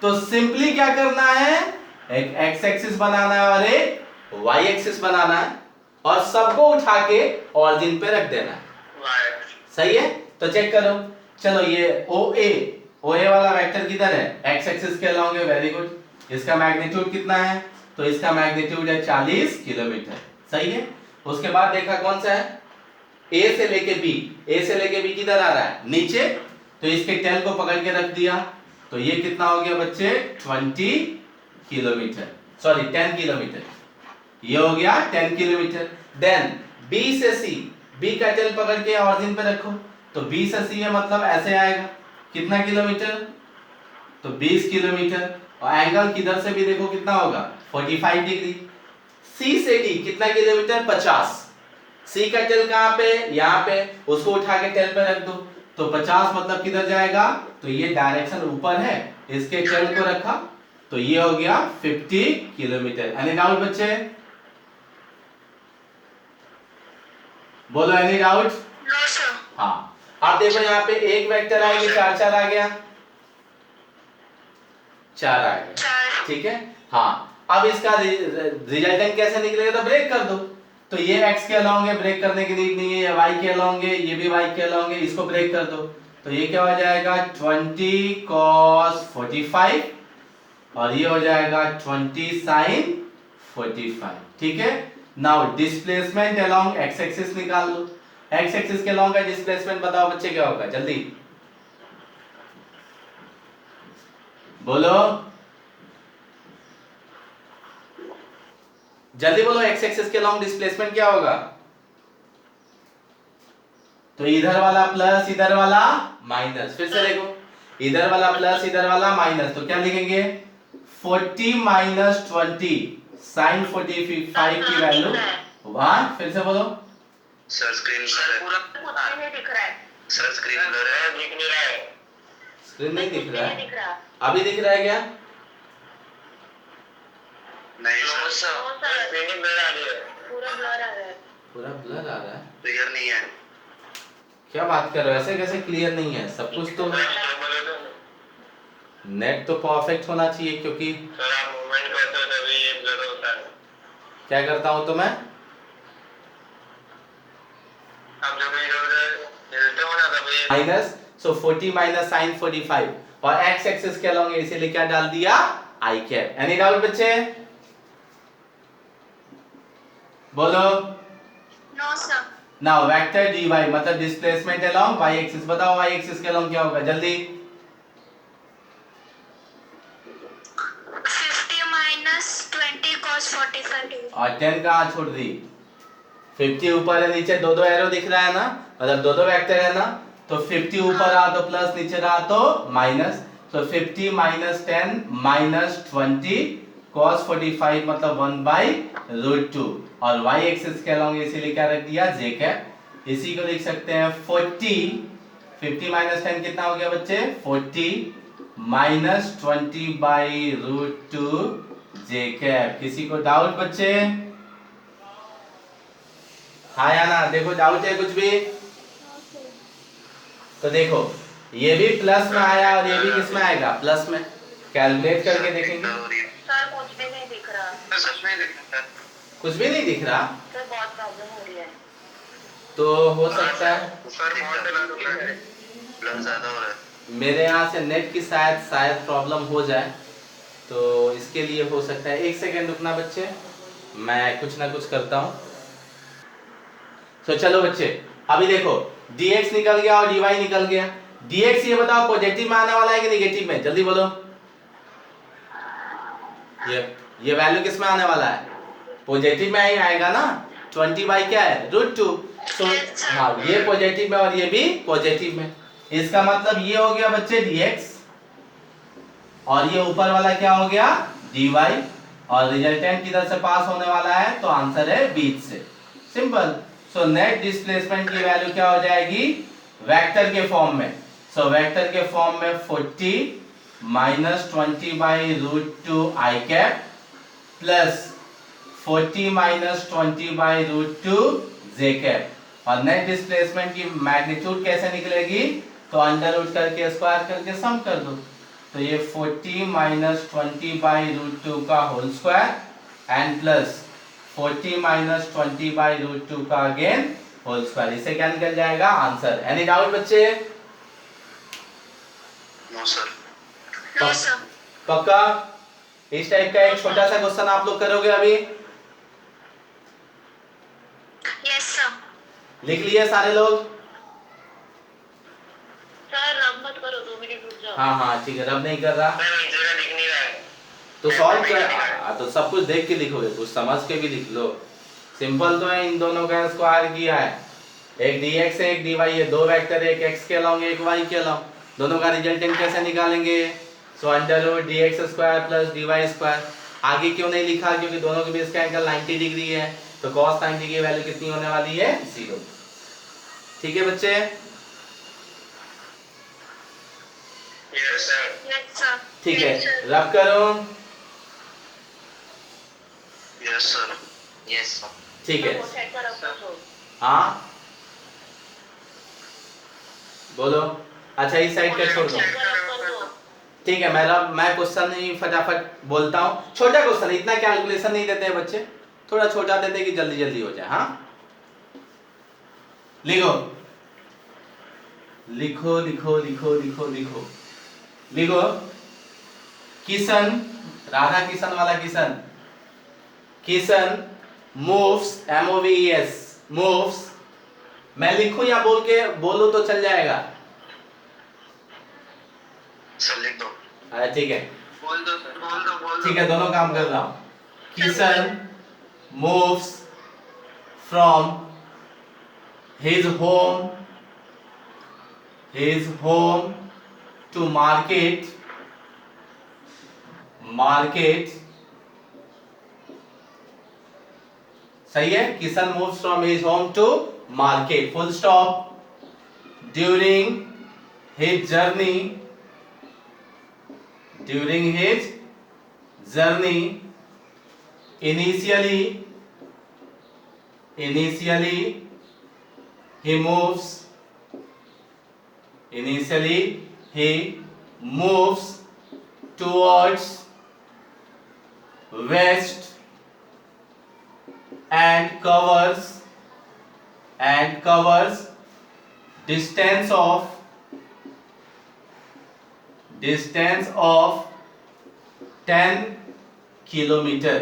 तो सिंपली क्या करना है, एक एक्स एक्सिस बनाना है और एक वाई एक्सिस बनाना है और सबको उठा के ऑरिजिन पे रख देना है। सही है? तो चेक करो। चलो ये OA वाला वेक्टर किधर है? एक्स एक्सिस के अलोंग है। Very good. इसका मैग्नीट्यूड कितना है? तो इसका मैग्नीट्यूड है 40 किलोमीटर। सही है। उसके बाद देखा कौन सा है? ए से लेके बी। ए से लेके बी किधर आ रहा है? नीचे। तो इसके टेल को पकड़ के रख दिया, तो ये कितना हो गया बच्चे? 20 किलोमीटर, सॉरी 10 किलोमीटर। ये हो गया 10 किलोमीटर। देन बी से सी, बी का टेल पकड़ के ऑरिजिन पे रखो, तो बी से सी है मतलब ऐसे आएगा। कितना किलोमीटर? तो 20 किलोमीटर। और एंगल किधर से भी देखो कितना होगा? 45 डिग्री। सी से डी कितना किलोमीटर? 50। सी का टेल कहां पे? यहां पे। उसको उठा के टेल पे रख दो, तो 50 मतलब किधर जाएगा? तो ये डायरेक्शन ऊपर है, इसके टेल को रखा, तो ये हो गया 50 किलोमीटर। एनी डाउट बच्चे? बोलो एनी डाउट? No sir. हाँ। अब देखो यहाँ पे एक वेक्टर आएगी, 4 4 आ गया, 4 आ गया। 4 ठीक है। हाँ, अब इसका रिजल्टेंट कैसे निकलेगा? तो ब्रेक कर दो। तो ये x के अलोंग है, ब्रेक करने की नीड नहीं है। ये y के अलोंग है, ये भी y के अलोंग है, इसको ब्रेक कर दो। तो ये क्या हो जाएगा? 20 cos 45 और ये हो जाएगा 20 sin 45। ठीक है। Now displacement along x axis निकाल लो। x एक्सिस के अलोंग का डिस्प्लेसमेंट बताओ बच्चे, क्या होगा? जल्दी बोलो, जल्दी बोलो। x एक्सिस के अलोंग डिस्प्लेसमेंट क्या होगा? तो इधर वाला प्लस इधर वाला माइनस। फिर से देखो, इधर वाला प्लस इधर वाला माइनस, तो क्या लिखेंगे? 40 माइनस 20 साइन 45 की वैल्यू 1। फिर से बोलो। सर स्क्रीन पूरा कुछ नहीं दिख रहा है। सर स्क्रीन ब्लर है, दिख नहीं रहा है। स्क्रीन नहीं दिख रहा है? दिख रहा। अभी दिख रहा है क्या? नहीं सर, स्क्रीन ब्लर आ रही है। पूरा ब्लर आ रहा है। पूरा ब्लर आ रहा है? क्लियर नहीं है। क्या बात कर रहे हो? ऐसे कैसे क्लियर नहीं है? सब कुछ तो नेट तो परफेक्ट होना चाहिए, क्योंकि सर आप मूवमेंट करते हो तभी ये ब्लर होता है। क्या करता हूं तो मैं? आप जब इधर हिलते हो ना तभी माइनस, सो 40 माइनस साइन 45 और x एक्सिस के अलोंग इसीलिए क्या डाल दिया? i cap. एनी डाउट बच्चे? बोलो। No sir. Now vector dy मतलब डिस्प्लेसमेंट अलोंग y एक्सिस। बताओ y एक्सिस के अलोंग क्या होगा? जल्दी 45 और 10 कहाँ छोड़ दी? 50 ऊपर है, नीचे दो दो एरो दिख रहा है ना, मतलब दो दो वेक्टर है ना, तो 50 ऊपर रहा तो प्लस, नीचे रहा तो माइनस। तो 50 माइनस 10 माइनस 20 cos 45 मतलब 1/√2 और y एक्सिस के अलॉन्ग इसीलिए क्या रख दिया? j cap. इसी को लिख सकते हैं 50 माइनस 10 कितना हो गया बच्चे? 40 माइनस 20/√2 j कैप। किसी को डाउट बच्चे? हाँ या ना? देखो डाउट है कुछ भी तो देखो, ये भी प्लस में आया और ये भी किस में आएगा? प्लस में। कैलकुलेट करके देखेंगे। सर कुछ भी नहीं दिख रहा। सच में दिख रहा है। कुछ भी नहीं दिख रहा सर बहुत प्रॉब्लम हो रही है। तो हो सकता है सर प्लस ज्यादा हो रहा है। मेरे यहाँ से नेट की शायद प्रॉब्लम हो जाए, तो इसके लिए हो सकता है। एक सेकेंड रुकना बच्चे, मैं कुछ ना कुछ करता हूँ। तो चलो बच्चे, अभी देखो dx निकल गया और dy निकल गया। dx ये बताओ पॉजिटिव में आने वाला है कि नेगेटिव में? जल्दी बोलो। ये वैल्यू किस में आने वाला है? पॉजिटिव में ही आएगा ना। 20 बाई क्या है? √2। सो हाँ, ये पॉजिटिव में और ये भी पॉजिटिव में। इसका मतलब ये हो गया बच्चे dx और ये ऊपर वाला क्या हो गया? dy और रिजल्टेंट किधर से पास होने वाला है? तो आंसर है बीच से। सिंपल। सो नेट डिस्प्लेसमेंट की वैल्यू क्या हो जाएगी? वेक्टर के फॉर्म में। सो वेक्टर के फॉर्म में 40 minus 20/√2 i cap plus 40 minus 20/√2 j cap. और नेट डिस्प्लेसमेंट की मैग्नीट्यूड कैसे निकलेगी? तो अंडर रूट करके स्क्वायर करके सम कर दो। तो ये 40 माइनस 20/√2 का whole square and plus 40 minus 20/√2 का अगेन होल स्क्वायर। इससे क्या निकल जाएगा? आंसर। एनी डाउट बच्चे? No sir. No sir. पक्का? इस टाइप का एक छोटा सा क्वेश्चन आप लोग करोगे अभी? Yes sir. लिख लिए सारे लोग? सर रब मत करो, 2 मिनट रुक जाओ। हाँ ठीक है, रब नहीं कर रहा जगह दिख नहीं रहा है तो सॉल्व कर। तो सब कुछ देख के लिखोगे, कुछ समझ के भी लिख लो। सिंपल तो है, इन दोनों का स्क्वायर किया है। एक dx है एक dy है, दो वेक्टर है, एक x के अलॉन्ग एक y के अलॉन्ग। दोनों का रिजल्टेंट कैसे निकालेंगे? So under root dx square plus dy square. आगे क्यों नहीं लिखा? क्योंकि दोनों के बीच का एंगल 90 डिग्री है, तो cos 90 की वैल्यू कितनी होने वाली है? 0। ठीक है बच्चे? Yes sir. Yes sir. ठीक है, रब करो। Yes sir. Yes sir. ठीक है, सेट कर रब करो। हाँ बोलो। अच्छा इस साइड का छोड़ दो। सेट कर रब कर दो। ठीक है, मैं क्वेश्चन नहीं फटाफट बोलता हूँ। छोटा क्वेश्चन, इतना कैलकुलेशन नहीं देते हैं बच्चे, थोड़ा छोटा देते हैं कि जल्दी जल्दी हो जाए। हाँ लिखो लिखो लिखो लिखो लिखो लिखो लिखो। किशन, राधा किशन वाला Kishan. Kishan moves, MOVES moves. मैं लिखूं या बोलूं तो चल जाएगा? सर लिख दो। ठीक है, बोल दो सर। बोल दो। ठीक है, दोनों काम कर रहा हूं। Kishan moves from his home to market सही है। Kishan moves from his home to market full stop during his journey initially he moves towards west and covers distance of 10 kilometer.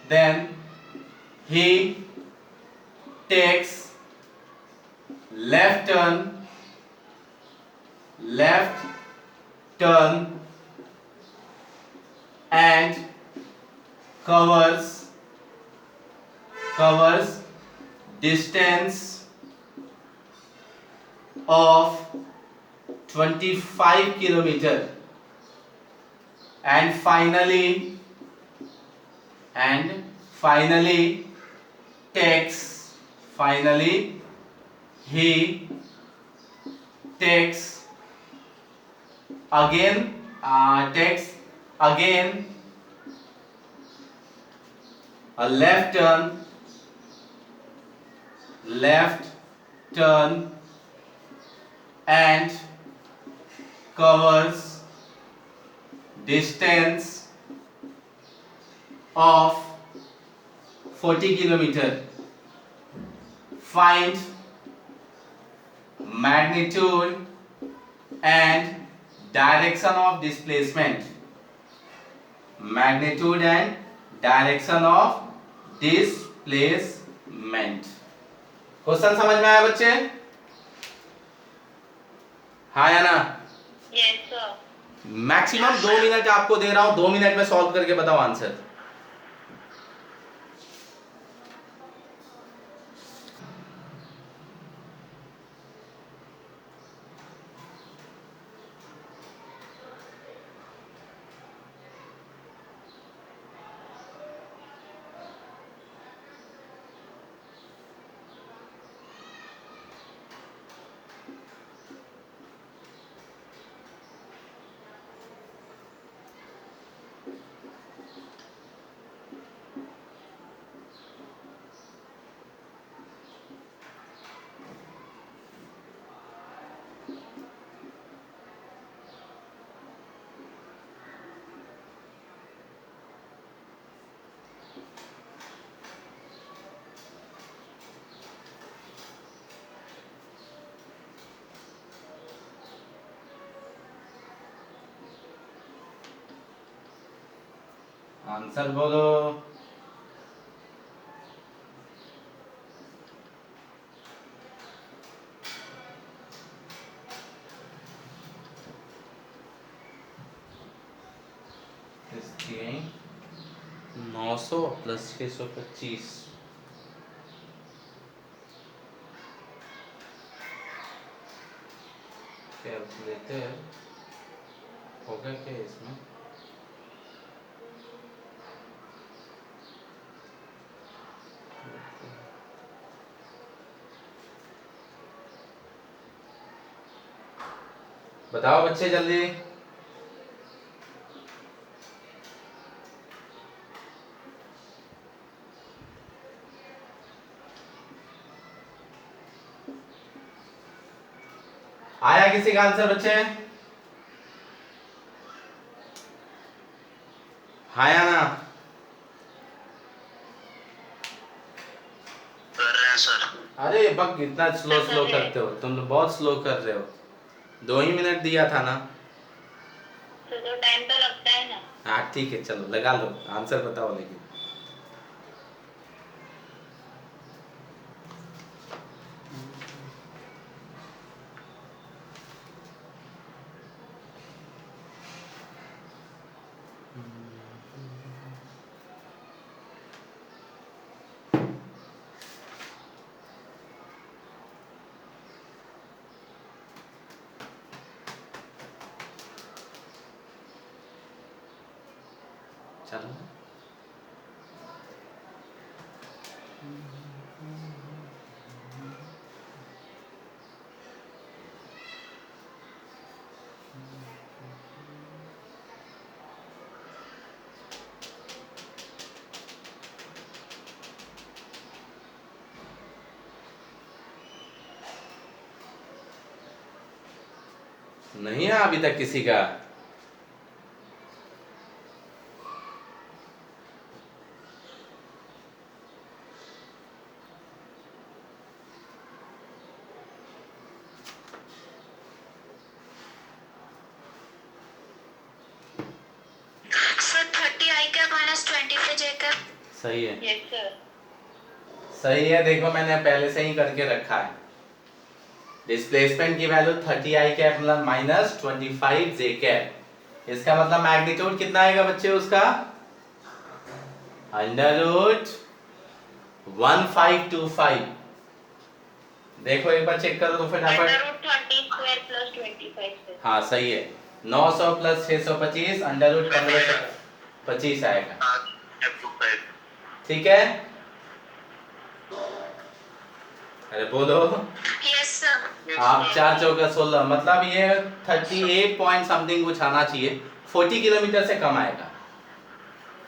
Then he takes left turn and covers distance of 25 kilometer and finally he takes again a left turn and covers distance of 40 kilometer. Find magnitude and direction of displacement. Magnitude and direction of displacement. Question समझ में आया बच्चे? हाँ या ना? Yes, sir. Maximum 2 minute आपको दे रहा हूं, 2 मिनट में सॉल्व करके बताओ आंसर। आंसर बोलो। इसके 900 प्लस 625 कैलकुलेटर होगा क्या इसमें? बताओ बच्चे जल्दी। आया किसी का आंसर बच्चे? हाँ या ना? कर रहे हैं सर। अरे बक इतना स्लो करते हो तुम, तो बहुत स्लो कर रहे हो। 2 ही मिनट दिया था ना? तो टाइम तो लगता है ना। हाँ ठीक है, चलो लगा लो, आंसर बताओ लेकिन। चलो नहीं है अभी तक किसी का? Sir 30 i cap minus 20 j cap. सही है। Yes sir. सही है, देखो मैंने पहले से ही करके रखा है। डिस्प्लेसमेंट की value 30 i cap minus 25 j cap. इसका मतलब मैग्नीट्यूड कितना आएगा बच्चे उसका? √1525। देखो एक बार चेक करो तो फटाफट। √30² + 25। हाँ सही है, 900 + 625 √1525 आएगा। ठीक है, अरे बोलो। Yes sir. आप 4 चौका 16, मतलब ये 38 पॉइंट समथिंग कुछ आना चाहिए, 40 किलोमीटर से कम आएगा।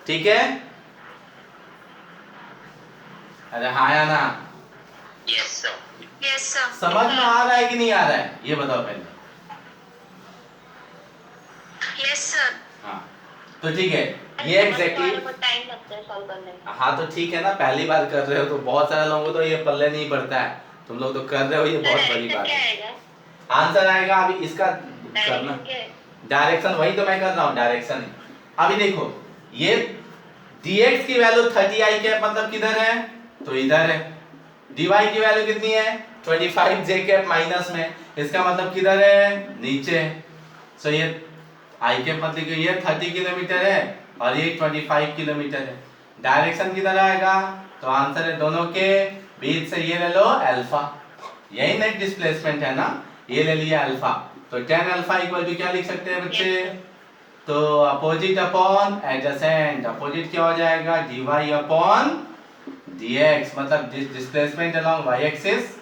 ठीक है, अरे हाँ या ना? Yes sir. Yes sir. समझ में आ रहा है कि नहीं आ रहा है, ये बताओ पहले। Yes sir. हाँ तो ठीक है, ये एग्जैक्टली टाइम लगता है सॉल्व करने में। हाँ तो ठीक है ना, पहली बार कर रहे हो तो बहुत सारे लोगों को तो ये पल्ले नहीं पड़ता है, तुम लोग तो कर रहे हो, ये बहुत बड़ी बात क्या है। आएगा? आंसर आएगा अभी इसका करना, डायरेक्शन क्या है? डायरेक्शन वही तो मैं कर रहा हूँ, डायरेक्शन ही। अभी देखो ये dx की वैल्यू 30i कैप मतलब किधर है? तो इधर है। dy की वैल्यू कितनी है? 25j कैप माइनस में, इसका मतलब किधर है? नीचे है। सो ये i कैप मतलब कि ये 30 किलोमीटर है और ये 25 किलोमीटर है। डायरेक्शन किधर आएगा? तो आंसर है दोनों के बीच से ये ले लो अल्फा, यही नेट डिस्प्लेसमेंट है ना, ये ले लिया अल्फा। तो tan अल्फा इक्वल टू क्या लिख सकते हैं बच्चे? तो अपोजिट अपॉन एडजेसेंट, अपोजिट क्या हो जाएगा? dy अपॉन dx, मतलब displacement along y axis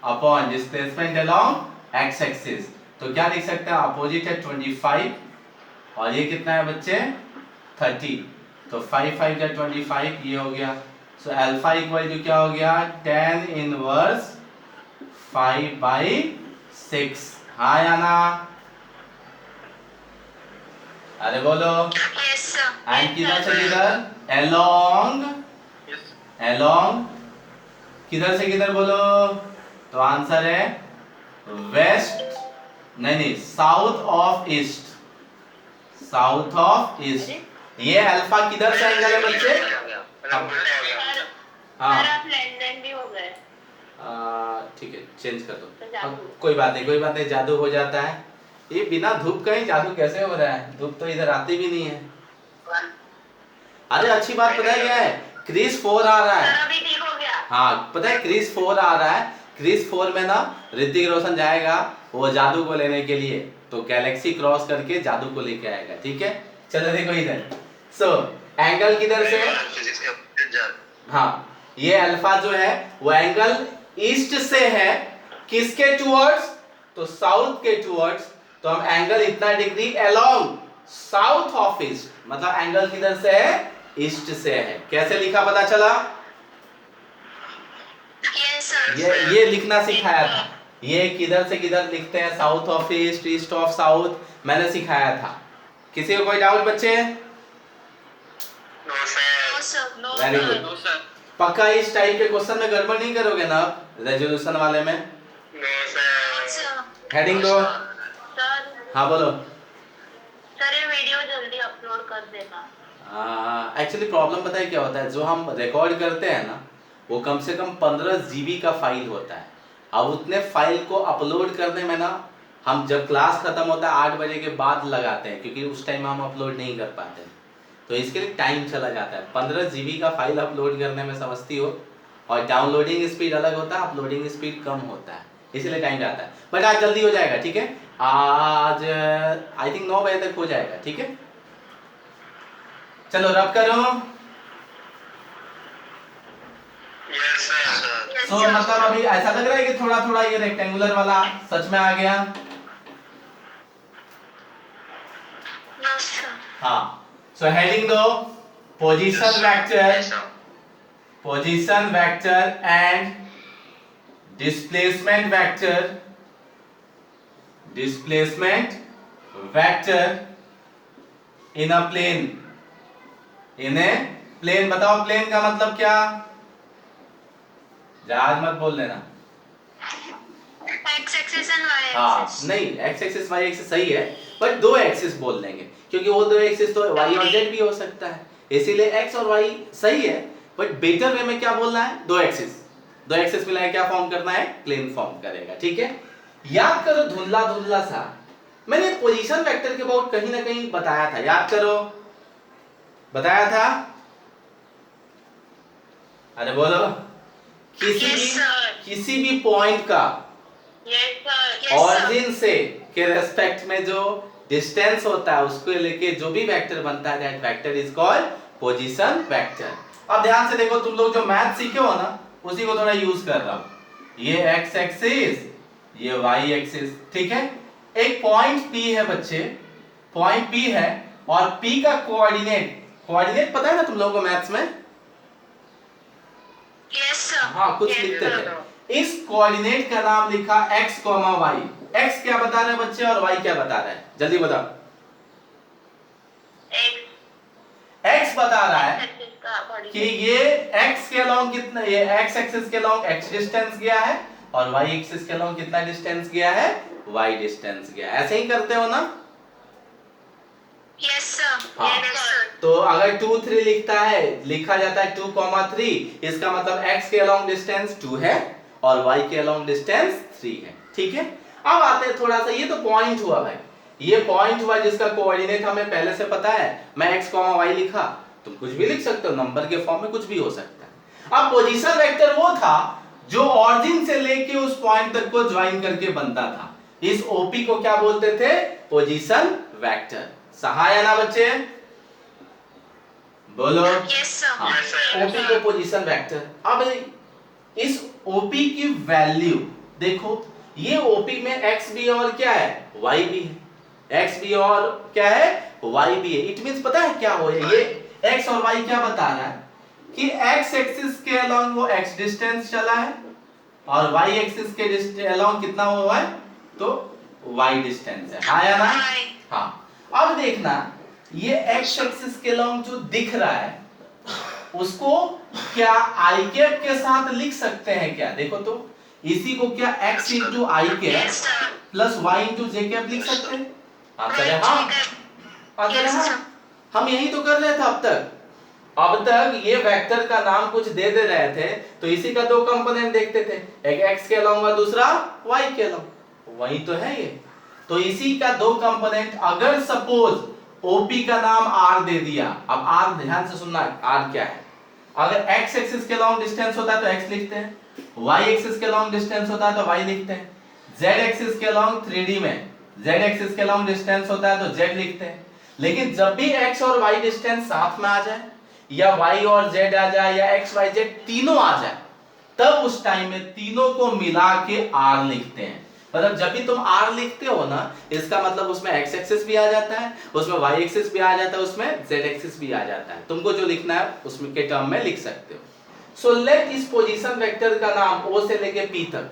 upon displacement along x axis. तो क्या लिख सकते हैं? अपोजिट है 25 और ये कितना है बच्चे? 30। तो 5 5 जा 25, ये हो गया। सो अल्फा इक्वल टू क्या हो गया? tan inverse 5/6। हाँ या ना? अरे बोलो। Yes sir. एंड किधर से किधर? along, along किधर से किधर बोलो? तो आंसर है वेस्ट, नहीं south of east, south of east. ये अल्फा किधर से एंगल है बच्चे? हाँ आप लैंडलाइन भी हो गए। ठीक है, चेंज कर दो। तो जादू। अब कोई बात नहीं, कोई बात नहीं, जादू हो जाता है। ये बिना धूप का ही जादू कैसे हो रहा है? धूप तो इधर आती भी नहीं है। अरे अच्छी बात पता है क्या है? क्रिस 4 आ रहा है। सर अभी ठीक हो गया। हाँ पता है, क्रिस 4 आ रहा है। क्रिस 4 में ना ऋतिक रोशन जाएगा वो जादू को लेने के लिए, तो गैलेक्सी क्रॉस करके जादू को लेके आएगा। ठीक है, चलो देखो इधर। सो एंगल किधर से? हाँ ये अल्फा जो है वो एंगल ईस्ट से है, किसके टुवर्ड्स? तो साउथ के टुवर्ड्स। तो हम एंगल इतना degree along south of east, मतलब एंगल किधर से है? ईस्ट से है। कैसे लिखा पता चला? Yes sir. ये लिखना सिखाया था। ये किधर से किधर लिखते हैं? South of east, east of south, मैंने सिखाया था। किसी को कोई डाउट बच्चे? No sir. Very good. पक्का इस टाइप के क्वेश्चन में गड़बड़ नहीं करोगे ना रेजोल्यूशन वाले में? हेडिंग दो। सर हाँ बोलो। सर ये वीडियो जल्दी अपलोड कर देना। एक्चुअली प्रॉब्लम पता है क्या होता है? जो हम रिकॉर्ड करते हैं ना वो कम से कम 15 जीबी का फाइल होता है। अब उतने फाइल को अपलोड करने में ना हम जब क्लास खत्म होता है 8 बजे के बाद लगाते हैं, क्योंकि उस टाइम हम अपलोड नहीं कर पाते, तो इसके लिए टाइम चला जाता है। 15 जीबी का फाइल अपलोड करने में समझती हो, और डाउनलोडिंग स्पीड अलग होता है, अपलोडिंग स्पीड कम होता है, इसलिए टाइम जाता है। बट आज जल्दी हो जाएगा। ठीक है, आज आई थिंक 9 बजे तक हो जाएगा। ठीक है, चलो रब करो। तो मतलब अभी ऐसा लग रहा है कि थोड़ा थोड़ा ये रेक्टेंगुलर वाला सच में आ गया। हाँ, सो हेडिंग दो, position vector and displacement vector in a plane. बताओ प्लेन का मतलब क्या? जहाज मत बोल देना। एक्स एक्सिस एंड वाई हाँ एक्सिस। नहीं, एक्स एक्सिस वाई एक्सिस सही है, बट दो एक्सिस बोल देंगे, क्योंकि वो दो एक्सिस तो वाई और जेड भी हो सकता है, इसीलिए एक्स और वाई सही है। बट बेटर वे में क्या बोलना है? दो एक्सिस मिला है, क्या फॉर्म करना है? प्लेन फॉर्म करेगा। ठीक है, याद करो धुंधला धुंधला सा, मैंने पोजीशन वेक्टर के अबाउट कहीं ना कहीं बताया था, याद करो, बताया था? अरे बोलो। किसी भी पॉइंट का ऑरिजिन से के रेस्पेक्ट में जो डिस्टेंस होता है उसको लेके जो भी वेक्टर बनता है that vector is called position vector. अब ध्यान से देखो, तुम लोग जो मैथ सीखे हो ना उसी को थोड़ा यूज कर रहा हूं। ये एक्स एक्सिस, ये वाई एक्सिस, ठीक है। एक पॉइंट P है बच्चे, पॉइंट P है और P का कोऑर्डिनेट पता है ना तुम लोगों को मैथ्स में? हाँ, कुछ लिखते थे। इस कोऑर्डिनेट का नाम लिखा x, y। x क्या बता रहे हैं बच्चे और y क्या बता रहे हैं? जल्दी बताओ। x बता रहा है कि ये x के अलोंग कितना, ये x एक्सिस के अलोंग x डिस्टेंस गया है और y एक्सिस के अलोंग कितना डिस्टेंस गया है? y डिस्टेंस गया है। ऐसे ही करते हो ना? Yes sir. हाँ। तो अगर 2 3 लिखा जाता है 2, 3, इसका मतलब x के अलोंग डिस्टेंस 2 है और y के अलोंग डिस्टेंस 3 है, ठीक है। अब आते हैं थोड़ा सा, ये तो पॉइंट हुआ भाई, ये पॉइंट हुआ जिसका कोऑर्डिनेट हमें पहले से पता है। मैं x, y लिखा, तुम कुछ भी लिख सकते हो, नंबर के फॉर्म में कुछ भी हो सकता है। अब पोजीशन वेक्टर वो था जो ऑरिजिन से लेके उस पॉइंट तक को ज्वाइन करके बनता था। इस OP को क्या बोलते थे? Position vector. सहाय ना बच्चे? बोलो। Yes sir. OP को पोजीशन वेक्टर। अब इस OP की वैल्यू देखो, ये OP में x भी और क्या है? y भी है। x भी और क्या है? y भी है। इट मींस पता है क्या हो रहा है? ये x और y क्या बता रहा है कि x एक्सिस के अलोंग वो x डिस्टेंस चला है और y एक्सिस के अलोंग कितना हुआ है? तो y डिस्टेंस है। हाँ या ना? हाँ। अब देखना, ये x एक्सिस के अलोंग जो दिख रहा है उसको क्या i कैप के साथ लिख सकते हैं क्या? देखो तो, इसी को क्या x into i cap plus y into J cap लिख सकते हैं? आंसर है हाँ। आंसर है हाँ। हम यही तो कर रहे थे अब तक। अब तक ये वेक्टर का नाम कुछ दे रहे थे तो इसी का दो कंपोनेंट देखते थे, एक x के अलोंग और दूसरा y के अलोंग। वही तो है ये। तो इसी का दो कंपोनेंट, अगर सपोज OP का नाम R दे दिया, अब R ध्यान से सुनना, R क्या है? अगर x एक्सिस के लॉन्ग डिस्टेंस होता है तो x लिखते हैं, y एक्सिस के लॉन्ग डिस्टेंस होता है तो y लिखते हैं, z एक्सिस के लॉन्ग 3D में z एक्सिस के लॉन्ग डिस्टेंस होता है तो z लिखते हैं। लेकिन जब भी x और y डिस्टेंस साथ में आ जाए या y और z आ जाए या x y z तीनों आ जाए, तब उस टाइम में तीनों को मिला के R लिखते हैं। मतलब जब भी तुम R लिखते हो ना, इसका मतलब उसमें x एक्सिस भी आ जाता है, उसमें y एक्सिस भी आ जाता है, उसमें z एक्सिस भी आ जाता है। तुमको जो लिखना है उसमें के टर्म में लिख सकते हो। सो लेट इस पोजीशन वेक्टर का नाम O से लेके P तक,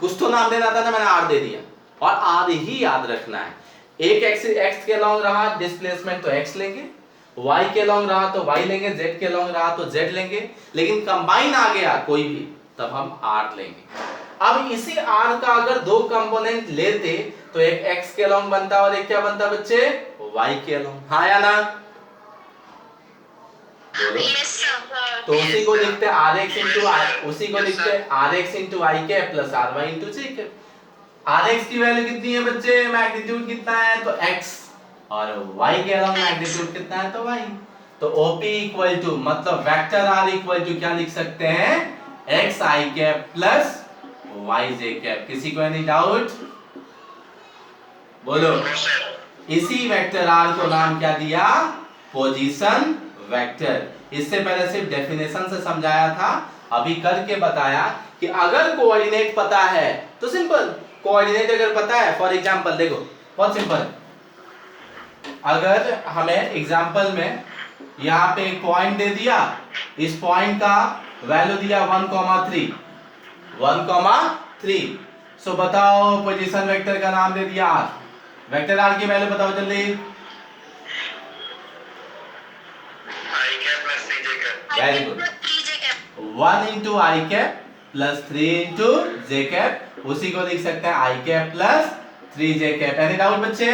कुछ तो नाम देना था ना, मैंने R दे दिया और R ही याद रखना है। एक एक्सिस x के लॉन्ग रहा डिस्प्लेसमेंट तो x लेंगे, y के लॉन्ग रहा तो y लेंगे, z के लॉन्ग रहा तो z लेंगे, लेकिन कंबाइन आ गया कोई भी तब हम R लेंगे। अब इसी R का अगर दो कंपोनेंट लेते तो एक x के लॉन्ग बनता और एक क्या बनता बच्चे? y के लॉन्ग। हाँ या ना? Yes sir. तो उसी को लिखते हैं rx into i, उसी को लिखते हैं rx into i cap plus ry into j cap. rx की वैल्यू कितनी है बच्चे? मैग्नीट्यूड कितना है? तो x, और y के अलोंग मैग्नीट्यूड कितना है? तो y। तो OP इक्वल टू, मतलब वेक्टर R इक्वल टू क्या लिख सकते हैं? x i cap plus y j cap. किसी को एनी डाउट? बोलो। इसी वेक्टर R को नाम क्या दिया? Position vector. इससे पहले सिर्फ डेफिनेशन से समझाया था, अभी करके बताया कि अगर कोऑर्डिनेट पता है तो सिंपल, कोऑर्डिनेट अगर पता है, फॉर एग्जांपल देखो बहुत सिंपल, अगर हमें एग्जांपल में यहाँ पे एक पॉइंट दे दिया, इस पॉइंट का वैल्यू दिया 1,3, 1,3, सो बताओ पोजीशन वेक्टर का नाम दे दिया R। वेक्टर R की वैल्यू बताओ जल्दी। Very good, 1 into i cap plus 3 into j cap, उसी को लिख सकते हैं i cap plus 3j cap. Any doubt बच्चे?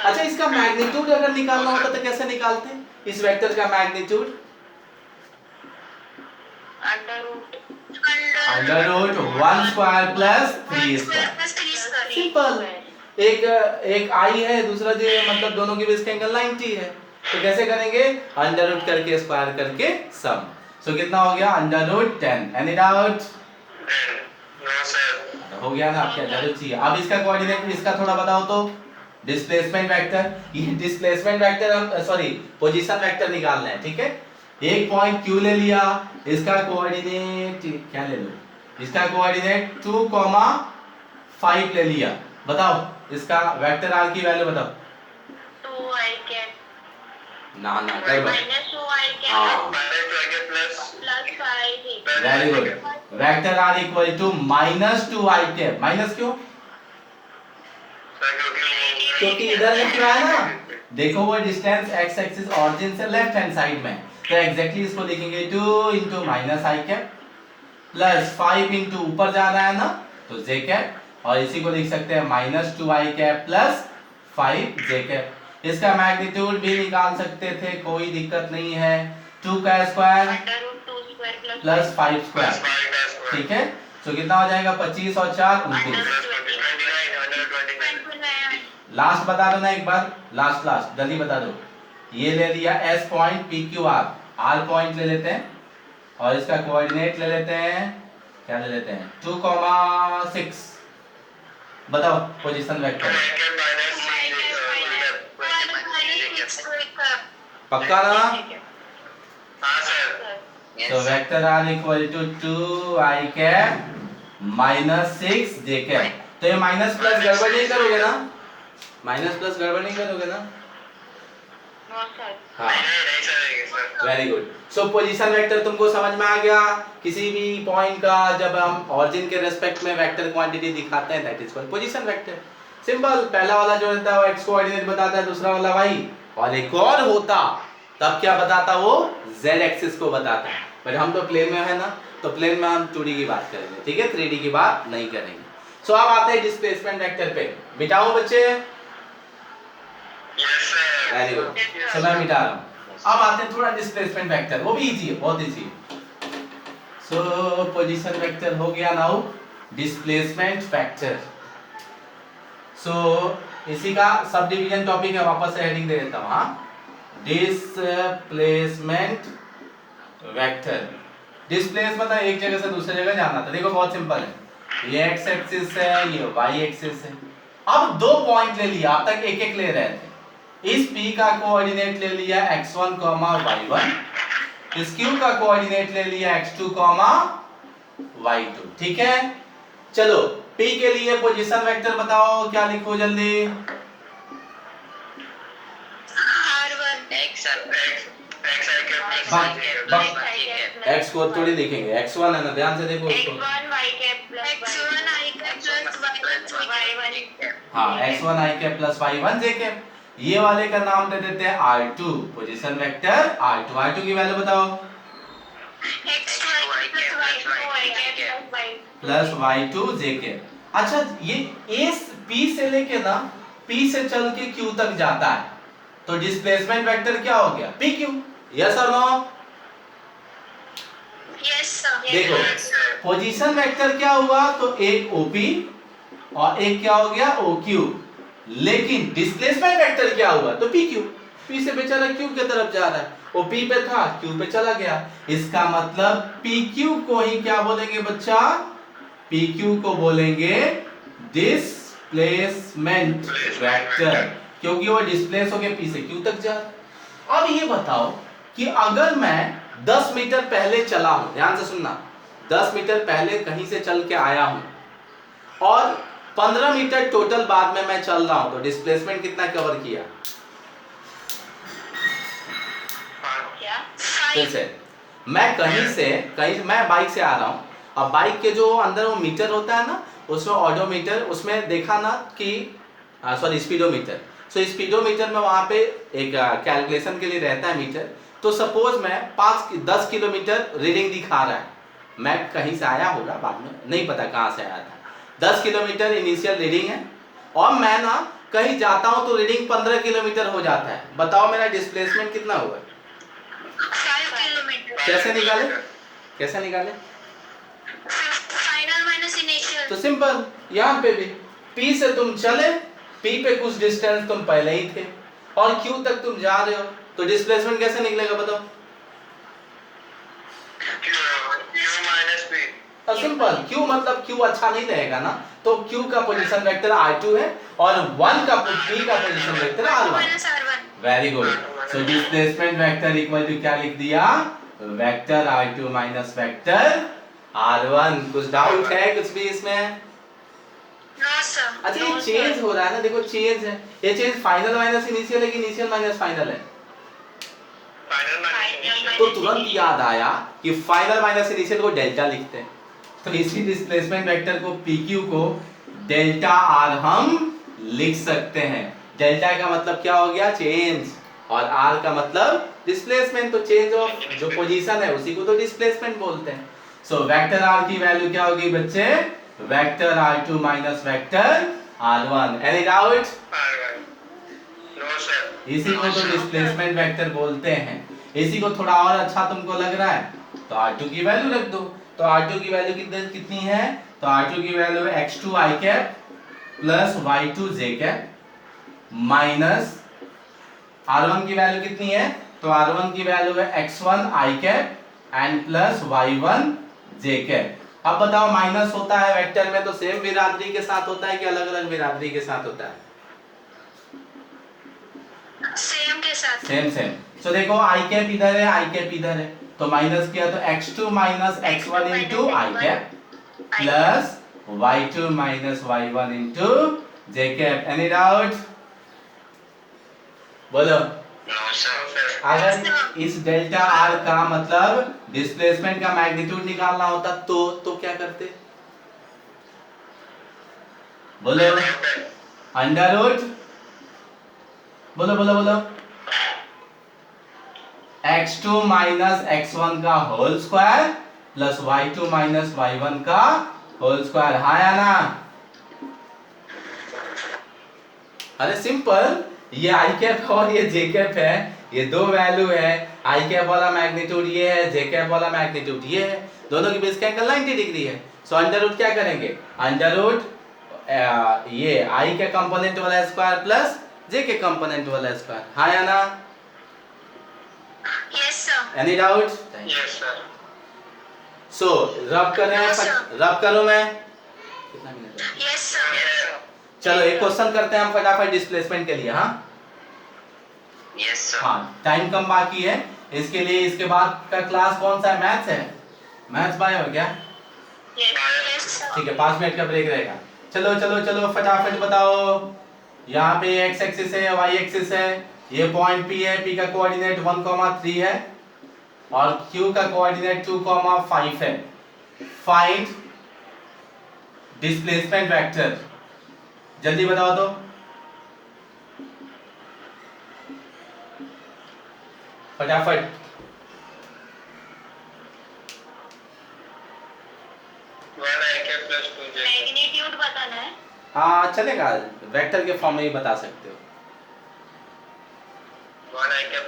अच्छा, इसका मैग्नीट्यूड अगर निकालना होता तो कैसे निकालते इस वेक्टर का magnitude? Under root 1 square plus 3 square. Simple, एक आई है, दूसरा जो मतलब दोनों के बीच का एंगल 90 है, तो कैसे करेंगे, अंडर रूट करके स्क्वायर करके सम। सो कितना हो गया, under root 10। Any doubt? No sir. हो गया ना, आपके जरूर चाहिए। अब इसका कोऑर्डिनेट इसका थोड़ा बताओ तो, डिस्प्लेसमेंट वेक्टर, ये डिस्प्लेसमेंट वेक्टर हम सॉरी पोजीशन वेक्टर निकालना है, ठीक है। एक पॉइंट Q ले लिया, इसका कोऑर्डिनेट क्या ले लो, इसका कोऑर्डिनेट 2,5 ले लिया, बताओ इसका वेक्टर r की वैल्यू बताओ। 2i cap ना ना कर बस, minus 2i cap हाँ plus plus 5 very good. Vector r equal to -2i cap, minus क्यों, क्योंकि इधर लिख रहा है ना, देखो वो डिस्टेंस x एक्सिस ऑरिजिन से लेफ्ट हैंड साइड में, तो एग्जैक्टली इसको लिखेंगे 2 into -i cap plus 5 into ऊपर जा रहा है ना तो j कैप, और इसी को लिख सकते हैं -2i cap plus 5j cap. इसका मैग्नीट्यूड भी निकाल सकते थे, कोई दिक्कत नहीं है, 2 का square under root 2 square plus 5 square, ठीक है। तो कितना हो जाएगा, 25 और 4 29। लास्ट बता दो ना एक बार, लास्ट जल्दी बता दो। ये ले लिया S point PQR, R point ले लेते हैं और इसका कोऑर्डिनेट ले लेते हैं, क्या ले लेते हैं 2,6। बताओ पोजीशन वेक्टर, पक्का ना? हाँ सर। तो vector R equal to 2i cap minus 6j cap. तो ये माइनस प्लस गड़बड़ नहीं करोगे ना, माइनस प्लस गड़बड़ नहीं करोगे ना? हाँ वेरी गुड। सो पोजीशन वेक्टर तुमको समझ में आ गया, किसी भी पॉइंट का जब हम ऑरिजिन के रेस्पेक्ट में वेक्टर क्वांटिटी दिखाते हैं that is called position vector. Simple, पहला वाला जो रहता है वो x कोऑर्डिनेट बताता है, दूसरा वाला y, और एक और होता तब क्या बताता, वो z एक्सिस को बताता है। बट हम तो प्लेन में है ना, तो प्लेन में हम 2D की बात करेंगे, ठीक है, 3D की बात नहीं करेंगे। सो अब आते हैं डिस्प्लेसमेंट वेक्टर पे, बिठाओ बच्चे, वेरी गुड। सो मैं मिटा रहा हूँ। अब आते हैं थोड़ा डिस्प्लेसमेंट वेक्टर, वो भी इजी है, बहुत इजी है। सो पोजीशन वेक्टर हो गया, नाउ डिस्प्लेसमेंट वेक्टर। सो इसी का सब डिवीजन टॉपिक है, वापस से हेडिंग दे देता हूँ, हाँ, डिस्प्लेसमेंट वेक्टर। डिस्प्लेस मतलब एक जगह से दूसरी जगह जाना था। देखो बहुत सिंपल है, ये x एक्सिस है, ये y एक्सिस है। अब दो पॉइंट ले लिया, अब तक एक एक ले रहे थे। इस P का कोऑर्डिनेट ले लिया x1, y1, इस Q का कोऑर्डिनेट ले लिया x2, y2, ठीक है। चलो P के लिए पोजीशन वेक्टर बताओ, क्या लिखो जल्दी, x को थोड़ी लिखेंगे, x1 है ना, ध्यान से देखो उसको, हाँ x1 i cap plus y1 j cap. ये वाले का नाम दे देते हैं r2, position vector r2। r2 की वैल्यू बताओ, प्लस y2 j कैप। अच्छा ये P से लेके ना P से चल के Q तक जाता है, तो डिस्प्लेसमेंट वेक्टर क्या हो गया, PQ। यस और नो? देखो पोजीशन वेक्टर क्या हुआ, तो एक OP और एक क्या हो गया OQ, लेकिन डिस्प्लेसमेंट वेक्टर क्या हुआ, तो PQ। P से बेचारा Q की तरफ जा रहा है, वो P पे था Q पे चला गया। इसका मतलब PQ को ही क्या बोलेंगे बच्चा, PQ को बोलेंगे डिस्प्लेसमेंट वेक्टर, क्योंकि वो डिस्प्लेस होके P से Q तक जा रहा है। अब ये बताओ कि अगर मैं 10 मीटर पहले चला हूं, ध्यान से सुनना, 10 मीटर पहले कहीं से चल के आया हूं और 15 मीटर टोटल बाद में मैं चल रहा हूं, तो डिस्प्लेसमेंट कितना कवर किया, फिर से मैं कहीं मैं बाइक से आ रहा हूं, अब बाइक के जो अंदर वो मीटर होता है ना, उसमें ऑडोमीटर, उसमें देखा ना कि सॉरी स्पीडोमीटर, सो स्पीडोमीटर में वहां पे एक कैलकुलेशन के लिए रहता है मीटर। तो सपोज मैं 10 किलोमीटर रीडिंग दिखा रहा है, मैं कहीं से आया होगा, बाद में नहीं पता कहां से आया था, 10 किलोमीटर इनिशियल रीडिंग है, और मैं ना कहीं जाता हूं तो रीडिंग 15 किलोमीटर हो जाता है। बताओ मेरा डिस्प्लेसमेंट कितना हुआ, 5 किलोमीटर। कैसे निकाले, फाइनल माइनस इनिशियल। तो सिंपल, यहाँ पे भी P से तुम चले, P पे कुछ डिस्टेंस तुम पहले ही थे और Q तक तुम जा रहे हो, तो डिस्प्लेसमेंट कैसे निकलेगा बताओ? Q minus P. Simple, Q मतलब Q अच्छा नहीं रहेगा ना, तो Q का पोजीशन वेक्टर R2 है और 1 का P का position vector R1। Minus R1। Very good. So displacement vector equal to क्या लिख दिया? Vector R2 minus vector R1। कुछ डाउट है कुछ भी इसमें? No sir. अच्छा ये चेंज हो रहा है ना, देखो चेंज है, ये चेंज फाइनल माइनस इनिशियल है कि इनिशियल माइनस फाइनल है? Final minus initial. तो तुरंत याद आया कि फाइनल माइनस इनिशियल को डेल्टा लिखते हैं, तो इसी डिस्प्लेसमेंट वेक्टर को PQ को डेल्टा R हम लिख सकते हैं। डेल्टा का मतलब क्या हो गया? चेंज, और R का मतलब डिस्प्लेसमेंट, तो चेंज ऑफ जो पोजीशन है उसी को तो डिस्प्लेसमेंट बोलते हैं। सो वेक्टर R की वैल्यू क्या होगी बच्चे? Vector R2 minus vector R1। Any doubt? R1. No sir. इसी को तो डिस्प्लेसमेंट वेक्टर बोलते हैं। इसी को थोड़ा और अच्छा तुमको लग रहा है तो R2 की वैल्यू रख दो। तो R2 की वैल्यू कितनी है? तो R2 की वैल्यू है x2 i cap plus y2 j cap minus R1 की वैल्यू कितनी है? तो R1 की वैल्यू है x1 i cap and plus y1 j cap. अब बताओ माइनस होता है वेक्टर में तो सेम बिरादरी के साथ होता है कि अलग-अलग बिरादरी के साथ होता है? सेम के साथ। Same same. सो देखो i कैप इधर है, i कैप इधर है, तो माइनस किया तो x2 minus x1 into i cap plus y2 minus y1 into j cap. Any doubt? बोलो। No sir. अगर इस डेल्टा R का मतलब डिस्प्लेसमेंट का मैग्नीट्यूड निकालना होता तो क्या करते? बोलो। अंडर रूट, बोलो बोलो बोलो, x2 माइनस x1 का whole square plus y2 minus y1 का होल स्क्वायर। हाँ या ना? अरे सिंपल, ये i कैप और ये j कैप है, ये दो वैल्यू है, i कैप वाला मैग्नीट्यूड ये है, j कैप वाला मैग्नीट्यूड ये है, दोनों के बीच का एंगल 90 डिग्री है। सो अंडर रूट क्या करेंगे? अंडर रूट ये i के कंपोनेंट वाला स्क्वायर प्लस j के कंपोनेंट वाला स्क्वायर। हाँ या ना? Yes sir. Any doubt? Yes sir. सो रब कर रहे No, sir. हैं, रब करूं मैं? कितना मिनट है? Yes sir. Yes sir. चलो एक क्वेश्चन करते हैं हम फटाफट डिस्प्लेसमेंट के लिए। हाँ Yes sir. हाँ, टाइम कम बाकी है, इसके लिए इसके बाद का क्लास कौन सा है? मैथ्स है, मैथ्स बायो क्या? Yes sir. ठीक है, 5 मिनट का ब्रेक रहेगा। चलो चलो चलो फटाफट बताओ। यहाँ पे x एक्सिस है, y एक्सिस है, ये पॉइंट P है, P का कोऑर्डिनेट 1,3 है और Q का कोऑर्डिनेट 2,5 है। फाइंड डिस्प्लेसमेंट वेक्टर, जल्दी बताओ तो। फटाफट। One I cap plus 2 j. Magnitude बताना है। हाँ चलेगा, वेक्टर के फॉर्म में ही बता सकते हो। One I cap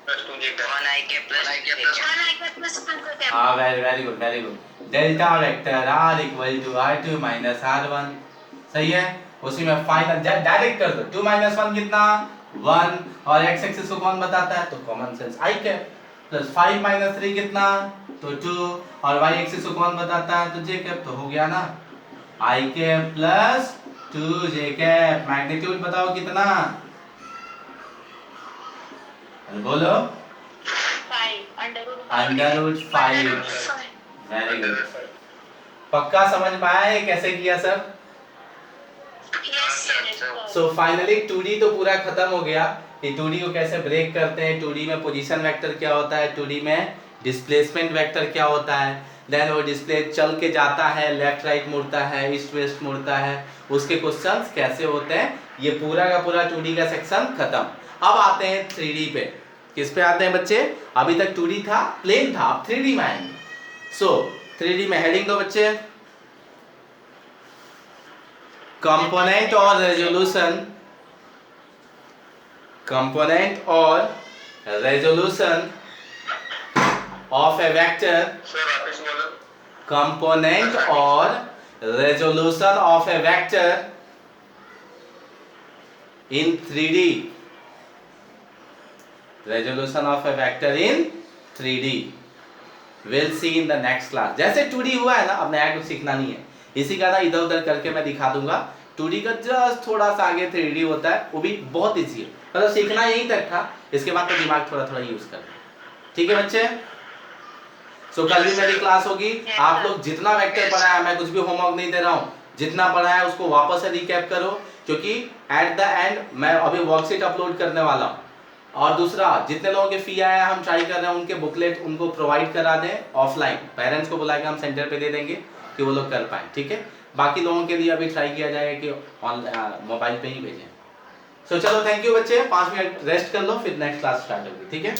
plus 2 j. One I cap plus 2 j. One i cap plus 2 का कैप। हाँ very good very good. Delta vector R equal to R2 minus R1, सही है। उसी में फाइनल डायरेक्ट कर दो, 2 माइनस 1 कितना? 1, और x एक्सिस को कौन बताता है? तो common sense i cap plus 5 minus 3 कितना? तो 2, और y एक्सिस को कौन बताता है? तो j कैप। तो हो गया ना, i cap plus 2j cap. Magnitude बताओ कितना? बोलो। 5 अंडर रूट 5। Very good. पक्का समझ में आया ये कैसे किया सब? Yes sir. So finally 2D तो पूरा खत्म हो गया कि 2D को कैसे ब्रेक करते हैं, 2D में पोजीशन वेक्टर क्या होता है, 2D में डिस्प्लेसमेंट वेक्टर क्या होता है, देन वो डिस्प्ले चल के जाता है, लेफ्ट राइट मुड़ता है, ईस्ट वेस्ट मुड़ता है, उसके क्वेश्चंस कैसे होते हैं, ये पूरा का पूरा 2D का सेक्शन खत्म। अब आते हैं 3D पे। किस पे आते हैं बच्चे? अभी तक 2D था, प्लेन था, अब 3D में आएंगे। सो 3D में हेडिंग दो बच्चे, कंपोनेंट और रेजोल्यूशन, कंपोनेंट और resolution of A vector, Sir वापस बोलो. कंपोनेंट और resolution of A vector in 3D, resolution of a vector in 3D, we'll see in the next class. जैसे 2D हुआ है ना, अब नया कुछ सीखना नहीं है, इसी का ना इधर उधर करके मैं दिखा दूंगा। 2D का जस्ट थोड़ा सा आगे 3D होता है, वो भी बहुत इजी है, मतलब सीखना यहीं तक था, इसके बाद तो दिमाग थोड़ा थोड़ा यूज करना। ठीक है बच्चे, सो कल भी मेरी क्लास होगी। आप लोग जितना वेक्टर पढ़ा है, मैं कुछ भी होमवर्क नहीं दे रहा हूँ, जितना पढ़ा है उसको वापस से रिकैप करो, क्योंकि एट द एंड मैं अभी वर्कशीट अपलोड करने वाला हूँ। और दूसरा, जितने लोगों के फी आया है हम ट्राई कर रहे हैं उनके बुकलेट उनको प्रोवाइड करा दें ऑफलाइन, पेरेंट्स को बुला के हम सेंटर पे दे देंगे कि वो लोग कर पाए। ठीक है, बाकी लोगों के लिए अभी ट्राई किया जाएगा कि मोबाइल पे ही भेजें। सो चलो, थैंक यू बच्चे, 5 मिनट रेस्ट कर लो, फिर नेक्स्ट क्लास स्टार्ट होगी। ठीक है।